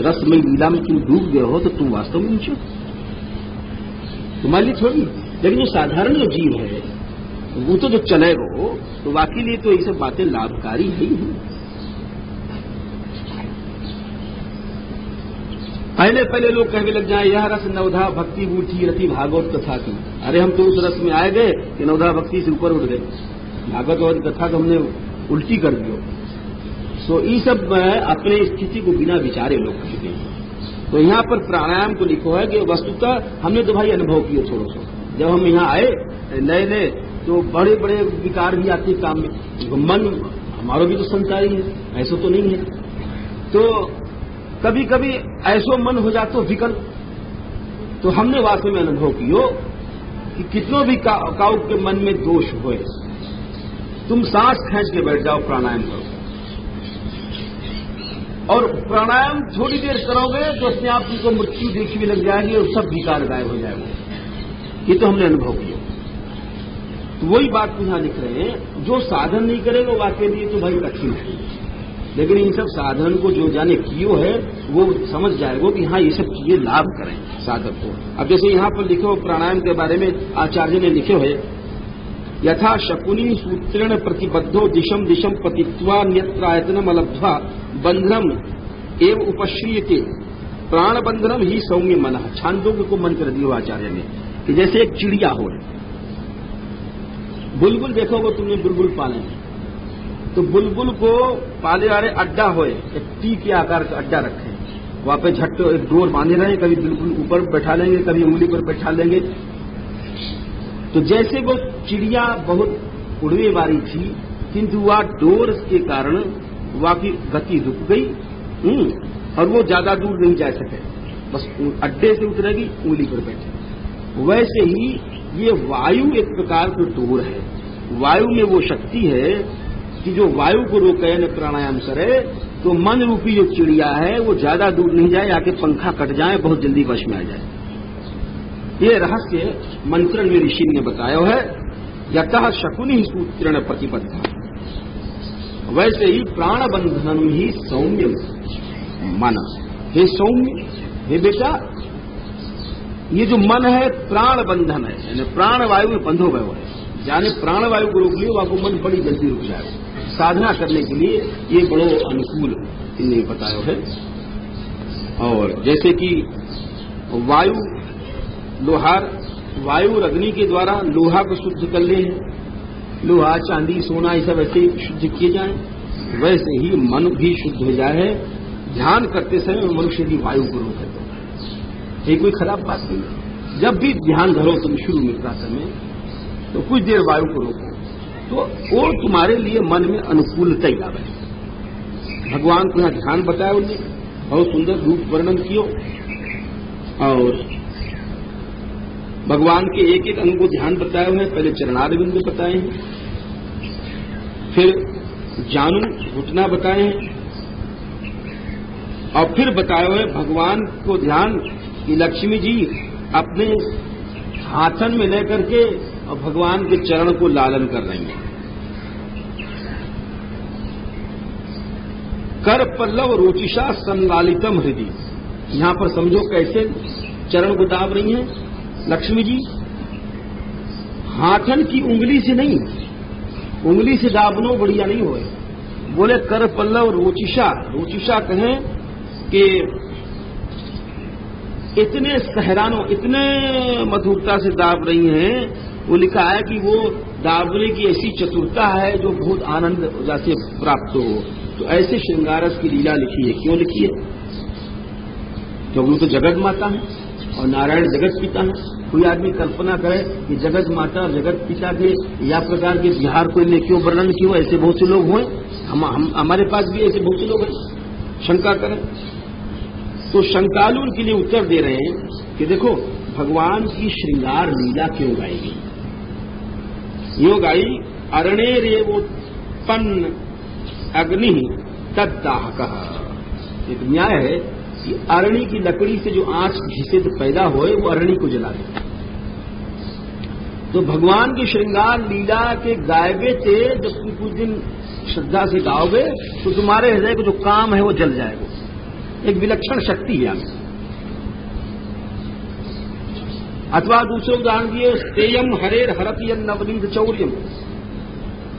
रस में लीला में तुम डूब गए हो, तो तुम वास्तव में ऊंचे हो, तुम्हारे लिए थोड़ी। लेकिन जो साधारण जो जीव है वो तो जो चलेगा हो, तो वाकई लिए तो ये सब बातें लाभकारी ही हैं। पहले लोग कहने लग जाए, यह रस नवधा भक्ति बूठी रति भागवत कथा की। अरे हम तो उस रस में आए गए कि नवधा भक्ति से ऊपर उठ गए, भागवत और कथा को हमने उल्टी कर दियो। तो ये सब अपने स्थिति को बिना विचारे लोग कहते हैं। तो यहाँ पर प्राणायाम को लिखो है कि वस्तुतः हमने तो भाई अनुभव किया थोड़ा सा। जब हम यहाँ आए नए नए तो बड़े बड़े विकार भी आते काम में, मन हमारा भी तो संसारी है, ऐसा तो नहीं है। तो कभी कभी ऐसो मन हो जाता विकल। तो हमने वास्तव में अनुभव कियो कि कितनों भी काउ के मन में दोष होए, तुम सांस खींच के बैठ जाओ, प्राणायाम करो, और प्राणायाम थोड़ी देर करोगे तो अपने आप को मृत्यु देखी भी लग जाएगी और सब विकार गायब हो जाएगा। ये तो हमने अनुभव किया। तो वही बात यहां लिख रहे हैं, जो साधन नहीं करेगा वाकई लिए तो भाई कठिन है, लेकिन इन सब साधन को जो जाने कियो है वो समझ जाएगा कि हाँ ये सब चीजें लाभ करें साधक को। अब जैसे यहां पर लिखे हो प्राणायाम के बारे में आचार्य ने लिखे हुए, यथा शकुनी सूत्रेण प्रतिबद्धो दिशम दिशम पतित्वा न्यत्रायतनम अलब्ध्वा बंधनम एवं उपश्रीयते प्राण बंधनम ही सौम्य मन। छांदोग्य को मन कर दियो आचार्य ने कि जैसे एक चिड़िया हो, बुलबुल देखोगे तुमने बुलबुल पाले, तो बुलबुल को पाले वाले अड्डा होए, एक टी के आकार का अड्डा रखे, वहां पे झट एक डोर बांधे रहे, कभी बिल्कुल ऊपर बैठा लेंगे, कभी उंगली पर बैठा लेंगे। तो जैसे वो चिड़िया बहुत उड़ने वाली थी, किंतु वह डोर के कारण वह की गति रुक गई और वो ज्यादा दूर नहीं जा सके, बस अड्डे से उतरेगी, उंगली पर बैठे। वैसे ही ये वायु एक प्रकार की डोर है। वायु में वो शक्ति है कि जो वायु को रोके न प्राणायाम करे तो मन रूपी जो चिड़िया है वो ज्यादा दूर नहीं जाए, आके पंखा कट जाए, बहुत जल्दी वश में आ जाए। ये रहस्य मंत्रण में ऋषि ने बताया है। यतः शकुनि सूत्रेण प्रतिबद्ध, वैसे ही प्राण बंधन ही सौम्य मन। हे सौम्य, हे बेटा, ये जो मन है प्राण बंधन है, यानी प्राण वायु में बंधो गए है। जाने प्राण वायु को रोक लियो, आपको मन बड़ी जल्दी रुक जाएगा। साधना करने के लिए ये बड़ो अनुकूल इन्हें बताया है। और जैसे कि वायु लोहार, वायु और अग्नि के द्वारा लोहा को शुद्ध कर ले हैं, लोहा चांदी सोना ये सब ऐसे शुद्ध किए जाए, वैसे ही मन भी शुद्ध हो जाए। ध्यान करते समय मनुष्य की वायु को रोक देता है, ये कोई खराब बात नहीं है। जब भी ध्यान धरो तुम शुरू में प्रातः में, तो कुछ देर वायु को रोको, तो वो तुम्हारे लिए मन में अनुकूलता ही लावे। भगवान को यहाँ ध्यान बताया उन्हें, बहुत सुंदर रूप वर्णन कियो, और भगवान के एक एक अंग को ध्यान बताए हुए। पहले चरणारविंद बताए हैं, फिर जानू घुटना बताए हैं, और फिर बताए हुए भगवान को ध्यान कि लक्ष्मी जी अपने हाथन में लेकर के और भगवान के चरण को लालन कर रही हैं। कर पल्लव रोचिषा संलालितम हृदय, यहां पर समझो कैसे चरण को दाब रही हैं लक्ष्मी जी। हाथन की उंगली से नहीं, उंगली से दाबनो बढ़िया नहीं होए, बोले कर पल्लव रोचिषा। रोचिषा कहें कि इतने सहरानो, इतने मधुरता से दाब रही हैं। वो लिखा है कि वो दाबने की ऐसी चतुरता है जो बहुत आनंद जैसे प्राप्त हो। तो ऐसे श्रृंगारस की लीला लिखी है। क्यों लिखी है? क्योंकि वो तो जगत माता है। और नारायण जगत पिता है। कोई आदमी कल्पना करे कि जगत माता और जगत पिता के या प्रकार के बिहार को ले क्यों वर्णन किया, ऐसे बहुत से लोग हुए, हमारे पास भी ऐसे बहुत से लोग हैं, शंका करें। तो शंकालु उनके लिए उत्तर दे रहे हैं कि देखो, भगवान की श्रृंगार लीला क्यों गाएगी? यो गाई अरणे रेवोत्पन्न अग्नि तद्दाहकः। एक न्याय है कि अरणी की लकड़ी से जो आंच घिसे पैदा होए वो अरणी को जला दे। तो भगवान की श्रृंगार लीला के गायबे थे, जब तुम कुछ दिन श्रद्धा से गाओगे तो तुम्हारे हृदय को जो काम है वो जल जाएगा। एक विलक्षण शक्ति है। अथवा दूसरे उदाहरण दिए, स्तेयम हरेर हरतियन नवनीत चौर्यम।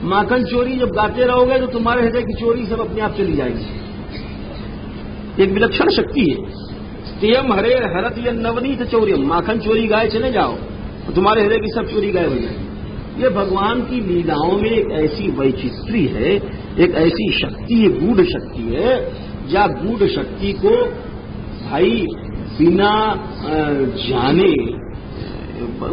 माखन चोरी जब गाते रहोगे तो तुम्हारे हृदय की चोरी सब अपने आप चली जाएगी। एक विलक्षण शक्ति है। स्तेयम हरेर हरतियन नवनीत चौर्यम। माखन चोरी गाए चले जाओ तो तुम्हारे हृदय की सब चोरी गायब हो जाएगी। ये भगवान की लीलाओं में एक ऐसी वैचित्री है, एक ऐसी शक्ति है, गूढ़ शक्ति है, या गूढ़ शक्ति को भाई बिना जाने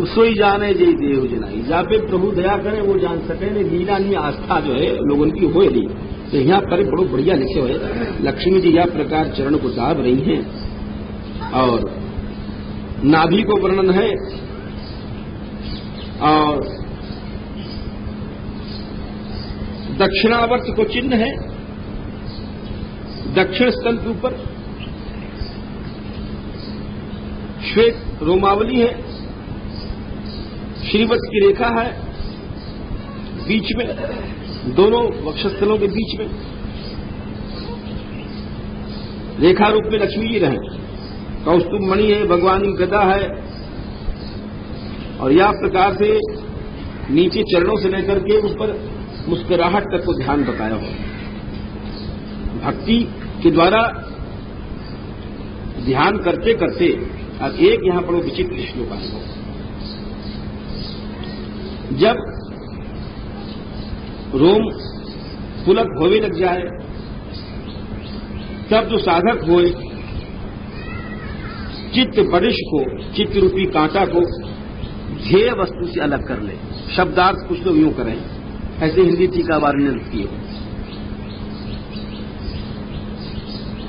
सोई जाने जय देव जनाई। जहाँ पे प्रभु दया करें वो जान सके। लीला नहीं आस्था जो है लोगों की हो नहीं। तो यहाँ पर बड़ो बढ़िया लिखे हुए, लक्ष्मी जी यह प्रकार चरण को दाब रही हैं और नाभि को वर्णन है और दक्षिणावर्त को चिन्ह है, दक्षिण स्तन के ऊपर श्वेत रोमावली है, श्रीवत्स की रेखा है बीच में, दोनों वक्षस्थलों के बीच में रेखा रूप में लक्ष्मी जी रहे। कौस्तुभ मणि है, भगवान की गदा है और यह प्रकार से नीचे चरणों से लेकर के ऊपर मुस्कुराहट तक को ध्यान बताया हो। भक्ति के द्वारा ध्यान करते करते अब एक यहां पर विचित्र श्लोक आएगा। जब रोम पुलक होने लग जाए तब जो साधक होए चित्त बडिश को, चित्त रूपी कांटा को ध्येय वस्तु से अलग कर ले। शब्दार्थ कुछ लोग यूं करें, ऐसे हिंदी टीकावार ने लिखी है।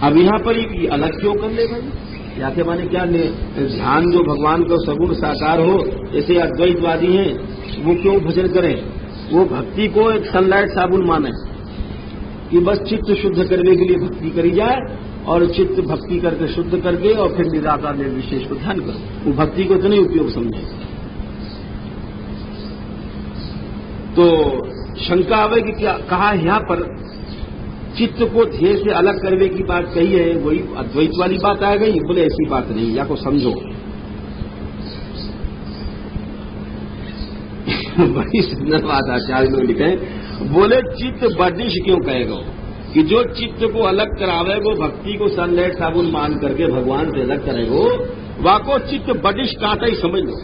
अब यहां पर ये अलग क्यों कर ले भाई? या के माने क्या ले? ध्यान जो भगवान को सगुण साकार हो, जैसे अद्वैतवादी हैं, वो क्यों भजन करें? वो भक्ति को एक सनलाइट साबुन माने कि बस चित्त शुद्ध करने के लिए भक्ति करी जाए और चित्त भक्ति करके शुद्ध कर दे और फिर निराकार निर्विशेष को ध्यान करो। वो भक्ति को इतने उपयोग समझे। तो शंका आवे कि क्या कहा यहां पर चित्त को ध्येय से अलग करने की बात कही है, वही अद्वैत वाली बात आ गई। बोले ऐसी बात नहीं, या को समझो। बड़ी सुंदर बात आचार्य लोग लिखे, बोले चित्त बडिश क्यों कहेगा कि जो चित्त को अलग करावे वो भक्ति को सनलाइट साबुन मान करके भगवान से अलग करेगो, वाको चित्त बडिश कांटा ही समझ लो।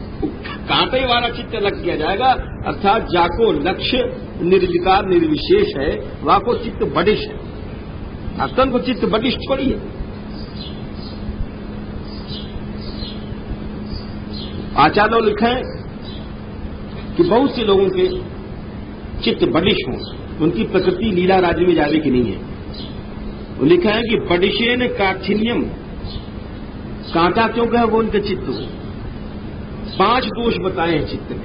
कांटे वाला चित्त अलग किया जाएगा, अर्थात जाको लक्ष्य निर्विकार निर्विशेष है, वाको चित्त बडिश है। अस्तन को चित्त बडिश थोड़ी है। आचार्य लोग लिखे कि बहुत से लोगों के चित्त बडिश हों, उनकी प्रकृति लीला राज्य में जावे की नहीं है। वो लिखा है कि बडिशेन काठिन्यम, कांटा क्यों कहे वो उनके चित्त को। 5 दोष बताए हैं चित्त में।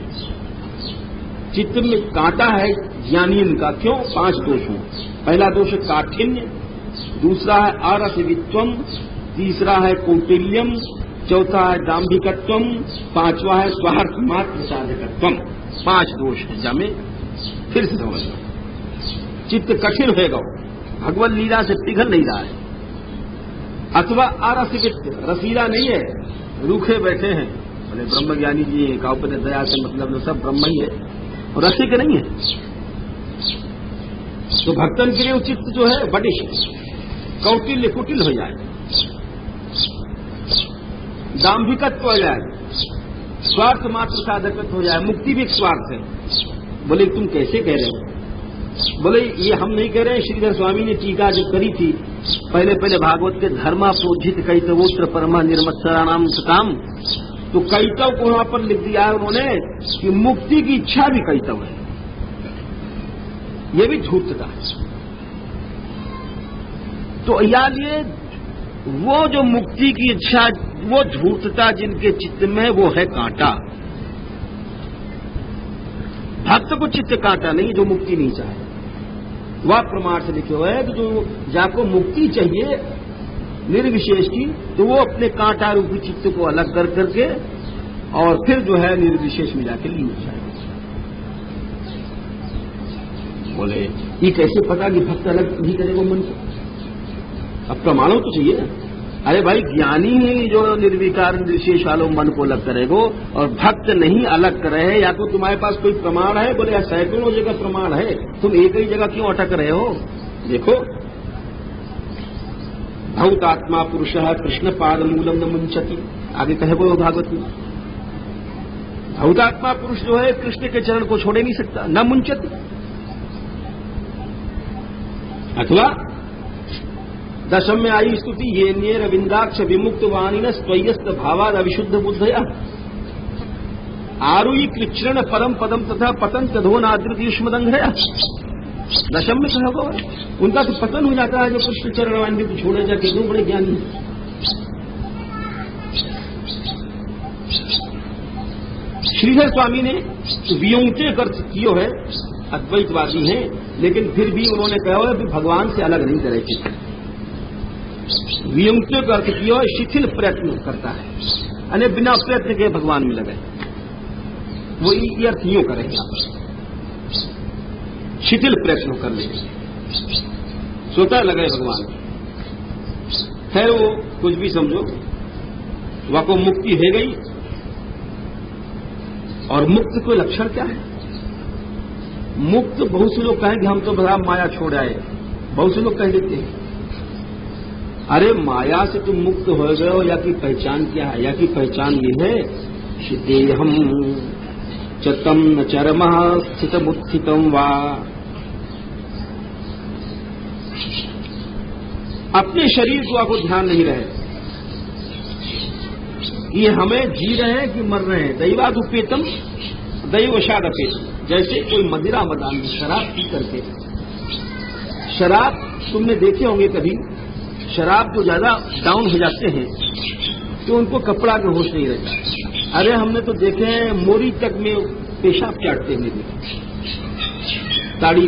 चित्त में कांटा है ज्ञानी उनका, क्यों? 5 दोष हों। पहला दोष है काठिन्य, दूसरा है अरसवित्वम, तीसरा है कौटिल्यम, चौथा है दाम्भिकत्वम, पांचवा है स्वार्थ मात्र साधकत्वम। 5 दोष है। जमे फिर से समझ लो, चित्त कठिन होगा, भगवत लीला से पिघल नहीं रहा है। अथवा अरसवित्त, रसीला नहीं है, रूखे बैठे हैं। बोले ब्रह्म ज्ञानी जी हैं, काउपन दया से मतलब सब ब्रह्म ही है, और रसिक नहीं है। तो भक्तन के लिए चित्त जो है बडिश, कौटिल्य कुटिल हो जाए, दाम्भिकत्व हो जाए, स्वार्थ मात्र साधकत्व हो जाए। मुक्ति भी एक स्वार्थ है। बोले तुम कैसे कह रहे हो? बोले ये हम नहीं कह रहे हैं, श्रीधर स्वामी ने टीका जो करी थी पहले पहले भागवत के धर्मा प्रोजित कैतवोत्र परमा निर्मत्सरा नाम सताम, तो कैतव को वहां पर लिख दिया है उन्होंने कि मुक्ति की इच्छा भी कैतव है, ये भी झूठता है। तो याद ये वो जो मुक्ति की इच्छा, वो झूठता जिनके चित्त में, वो है कांटा। भक्त को चित्त कांटा नहीं जो मुक्ति नहीं चाहे, वह प्रमाण से लिखे हुए है कि जो जाको मुक्ति चाहिए निर्विशेष की, तो वो अपने कांटा रूपी चित्त को अलग कर करके और फिर जो है निर्विशेष में जाके लीन हो जाए। बोले ये कैसे पता कि भक्त अलग नहीं करेगा मन को? अब प्रमाणों तो चाहिए। अरे भाई ज्ञानी ही जो निर्विकार निर्विशेष वालों मन को अलग करेगो, और भक्त नहीं अलग करे है। या तो तुम्हारे पास कोई प्रमाण है? बोले सैकड़ों जगह प्रमाण है, तुम एक ही जगह क्यों अटक रहे हो? देखो, भौतात्मा पुरुष कृष्ण पाद मूलम न मुंचति, आगे कहे बोलो भागवत में। भौतात्मा पुरुष जो है कृष्ण के चरण को छोड़े नहीं सकता, न मुंचति। अथवा दशम में आई स्तुति, ये ने रविंदाक्ष विमुक्त वाणी न स्वयस्त भावाद अविशुद्ध बुद्धया आरुई कृच्छ्रण परम पदम तथा पतन चधो नादृत युष्मदंघया। दशम में कहा गया उनका तो पतन हो जाता है जो कृष्ण चरण वाणी को छोड़े जाके। क्यों? बड़े ज्ञानी। श्रीधर स्वामी ने वियोंते अर्थ कियो है, अद्वैतवादी हैं, लेकिन फिर भी उन्होंने कहा है कि भगवान से अलग नहीं करे चित्त। वियुक्ति का अर्थ किया है शिथिल प्रयत्न करता है, यानी बिना प्रयत्न के भगवान में लगे, वो ये अर्थ यूं करेंगे, शिथिल प्रयत्न कर लेंगे, स्वतः लगे भगवान। है वो कुछ भी समझो, वह को मुक्ति है गई। और मुक्त को लक्षण क्या है? मुक्त बहुत से लोग कहेंगे हम तो बड़ा माया छोड़ आए, बहुत से लोग कह देते हैं। अरे माया से तुम मुक्त हो गए हो, या की पहचान क्या है? या की पहचान ये है शिदेहम चतम न चरम स्थितमुत्थितम वा। अपने शरीर को आपको ध्यान नहीं रहे, ये हमें जी रहे हैं कि मर रहे हैं। दैवादुपेतम दैवशाद अपेतम, जैसे कोई मदिरा मदान शराब पी करके, शराब तुमने देखे होंगे कभी, शराब जो ज्यादा डाउन हो जाते हैं तो उनको कपड़ा के होश नहीं रहता। अरे हमने तो देखे हैं मोरी तक में पेशाब चाटते हुए देखे, ताड़ी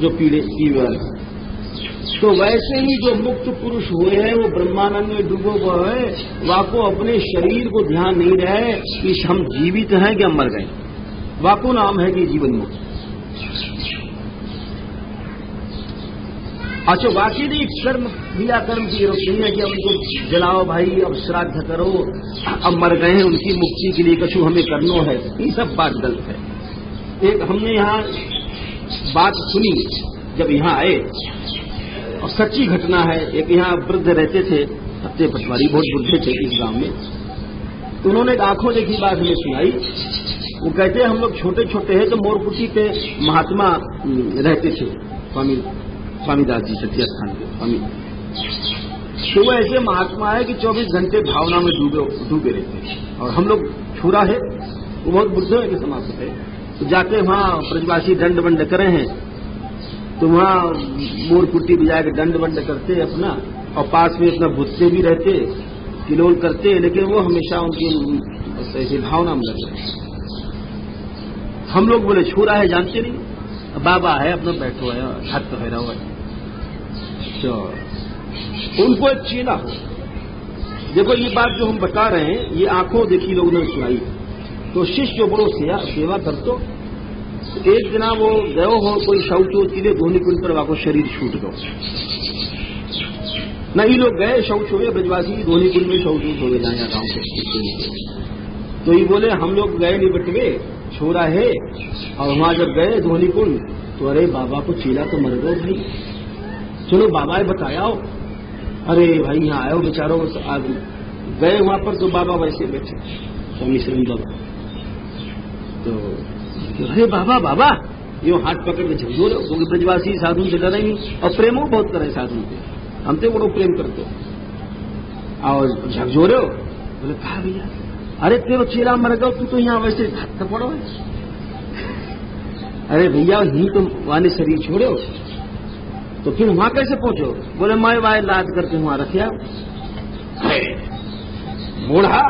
जो पीले वाले। तो वैसे ही जो मुक्त पुरुष हुए हैं वो ब्रह्मानंद में डूबो हुए हैं, वाको अपने शरीर को ध्यान नहीं रहे कि हम जीवित हैं कि हम मर गए। वाको नाम है कि जीवन मुक्त। अच्छा, बाकी नहीं कर्म क्रिया कर्म की जरूरत नहीं है कि अब उनको जलाओ भाई, अब श्राद्ध करो, अब मर गए हैं उनकी मुक्ति के लिए कछु हमें करना है। ये सब बात गलत है। एक हमने यहाँ बात सुनी जब यहाँ आए, और सच्ची घटना है। एक यहाँ वृद्ध रहते थे, सत्य पटवारी, बहुत बुढ़े थे इस गांव में। तो उन्होंने एक आंखों देखी बात हमें सुनाई। वो कहते हम लोग छोटे छोटे हैं तो मोरकुटी पे महात्मा रहते थे, स्वामीदास जी सत्य स्थान के स्वामी। तो वो ऐसे महात्मा है कि 24 घंटे भावना में डूबे रहते। और हम लोग छुरा है, वो बहुत बुद्धों के समाप्त है। तो जाते वहां ब्रजवासी दंड वंड करे हैं, तो वहां मोरकुटी बजा के दंड वंड करते अपना, और पास में अपना भुत्ते भी रहते, किलोल करते, लेकिन वो हमेशा उनकी ऐसी भावना में लगे। हम लोग बोले छुरा है, जानते नहीं, बाबा है अपना बैठो है, हाथ तो फेरा हुआ है। तो उनको एक चेला हो। देखो ये बात जो हम बता रहे हैं, ये आंखों देखी लोगों ने सुनाई। तो शिष्य जो बड़ो सेवा करतो, एक दिना वो गयो हो कोई शौच होती धोनी कुंड पर, वाको शरीर छूट गो। न ये लोग गए शौच हुए, ब्रजवासी धोनी कुंड में शौच हो गए जाए गाँव के। तो ये बोले हम लोग गए नहीं बटवे, छोरा है। और वहां जब गए धोनी कुंड, तो अरे बाबा को चेला तो मर गए भाई, चलो बाबा ने बताया। अरे भाई यहाँ आयो बेचारो, गए वहां पर तो बाबा वैसे बैठे, स्वामी श्री बाबा। तो अरे बाबा बाबा, यो हाथ पकड़ के झकझोर, क्योंकि ब्रजवासी साधु से डरे नहीं, और प्रेमो बहुत करे साधु के। हमसे बड़ो प्रेम करते हो और झकझोरे हो। बोले कहा भैया, अरे तेरो चेला मर गया, तू तो यहाँ वैसे हाथ पड़ो है। अरे भैया ही तो वाने शरीर छोड़ो, तो फिर वहां कैसे पहुंचो? बोले मैं वाय लाद करके वहां रखिया। बूढ़ा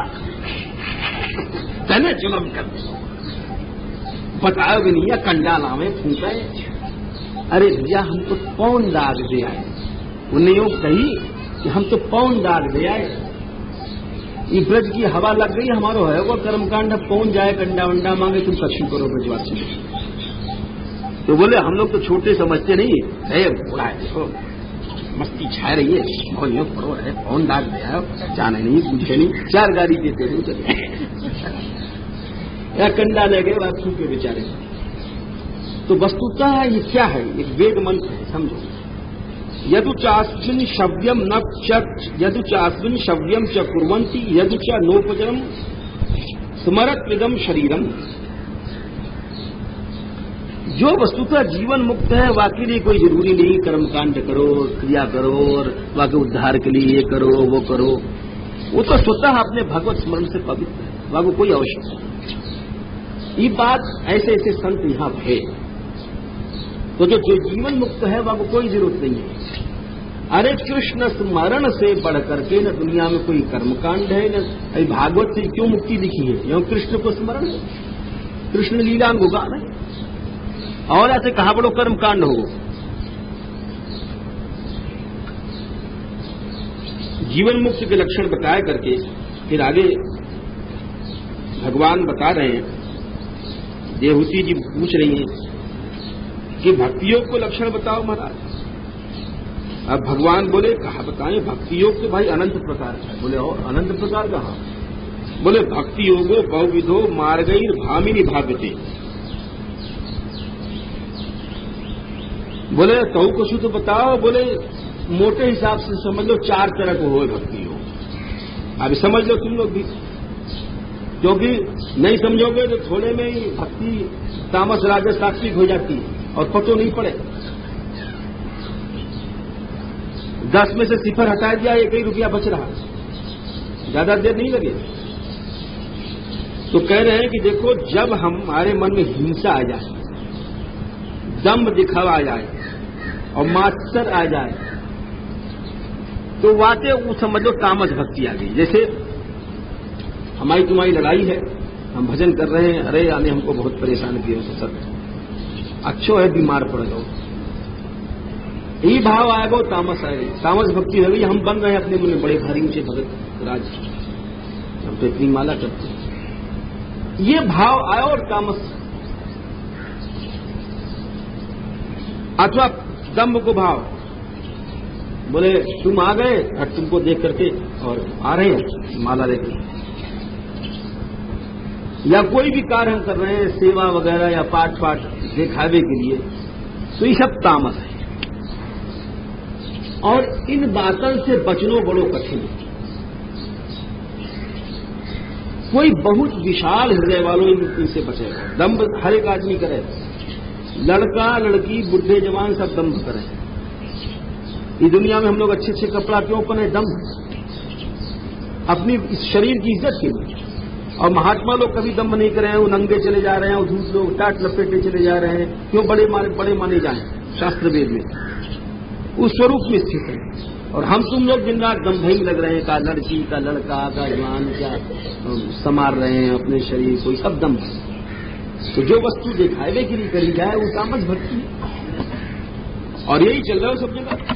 तने जुलम कर बताओ भी नहीं, या कंडाला में फूका है। अरे भैया हम तो पौन दाग दे आए। उन्हें यूं कही कि हम तो पौन दाग दे आए, ये ब्रज की हवा लग गई, हमारो है वो कर्मकांड, पौन जाए कंडा वंडा मांगे, तुम कछु करो ब्रजवासी। तो बोले हम लोग तो छोटे समझते नहीं है, बूढ़ा है देखो मस्ती छा रही है, मौलियों पड़ो है, पौन दाग दे आयो, जाने नहीं पूछे नहीं, 4 गाड़ी देते थे चले या कंडा ले गए बात के बेचारे। तो वस्तुतः ये क्या है? एक वेद मंत्र है, समझो। यदुचास्मिन् शव्यम न यदुचास्मिन् शव्यम च कुर्वन्ति यदुच नोपजरम स्मरत्विदम शरीरम। जो वस्तुतः जीवन मुक्त है वाकई लिए कोई जरूरी नहीं कर्मकांड करो, क्रिया करो और वाकई उद्धार के लिए ये करो वो करो, वो तो स्वतः अपने भगवत स्मरण से पवित्र है, वाकई कोई आवश्यकता नहीं। ये बात ऐसे ऐसे संत यहां है। तो जो जीवन मुक्त है वह कोई जरूरत नहीं है। अरे कृष्ण स्मरण से बढ़ करके न दुनिया में कोई कर्मकांड है, न भागवत से क्यों मुक्ति दिखी है? क्यों कृष्ण को स्मरण है, कृष्ण लीला गुगान है। और ऐसे कहा बड़ो कर्मकांड हो। जीवन मुक्त के लक्षण बताया करके फिर आगे भगवान बता रहे हैं। देवहूति जी पूछ रही हैं कि भक्ति योग को लक्षण बताओ महाराज। अब भगवान बोले कहा बताएं, भक्ति योग तो भाई अनंत प्रकार का है। बोले और अनंत प्रकार कहा? बोले भक्ति योगो बहुविधो मार्गैर भामिनी भाग्यते। बोले तो कुछ तो बताओ। बोले मोटे हिसाब से समझ लो 4 तरह को हो भक्ति योग। अभी समझ लो तुम लोग भी, क्योंकि नहीं समझोगे तो थोड़े में ही भक्ति तामस राजस सात्विक हो जाती है और पतो नहीं पड़े। 10 में से सिफर हटा दिया, 1 ही रुपया बच रहा, ज्यादा देर नहीं लगे। तो कह रहे हैं कि देखो जब हमारे मन में हिंसा आ जाए, दम्भ दिखावा आ जाए और मात्सर आ जाए, तो वाते वो समझ लो तामस भक्ति आ गई। जैसे हमारी तुम्हारी लड़ाई है, हम भजन कर रहे हैं, अरे आने हमको बहुत परेशान किया तो सब अच्छो है, बीमार पड़ जाओ, यही भाव आएगा, तामस आएगी, तामस भक्ति हो गई। हम बन रहे हैं अपने मन में बड़े भारी ऊंचे भगत राज, हम तो इतनी माला करते हैं, ये भाव आया और तामस। अथवा दम्भ को भाव, बोले तुम आ गए और तुमको देख करके और आ रहे हैं माला लेकर, या कोई भी कार्य हम कर रहे हैं, सेवा वगैरह या पाठ दिखावे के लिए, तो ये सब तामस है। और इन बातों से बचनो बड़ो कठिन है। कोई बहुत विशाल हृदय वालों इनसे बचेगा। दम्भ हर एक आदमी करे, लड़का लड़की बुढ़े जवान सब दम्भ करें। इस दुनिया में हम लोग अच्छे अच्छे कपड़ा क्यों पहने? दम्भ, अपनी इस शरीर की इज्जत के लिए। और महात्मा लोग कभी दम्भ नहीं कर रहे हैं, वो नंगे चले जा रहे हैं, और दूसरे लोग टाट लपेटे चले जा रहे हैं, क्यों? बड़े माने जाएं शास्त्र वेद में, उस स्वरूप में स्थित है। और हम तुम लोग दिन रात दम्भ ही लग रहे हैं, का लड़की का लड़का का जवान क्या संवार रहे हैं अपने शरीर को, सब दम्भ। तो जो वस्तु दिखावे के लिए करी जाए वो तामस भक्ति है, और यही चल रहा है सब जगह।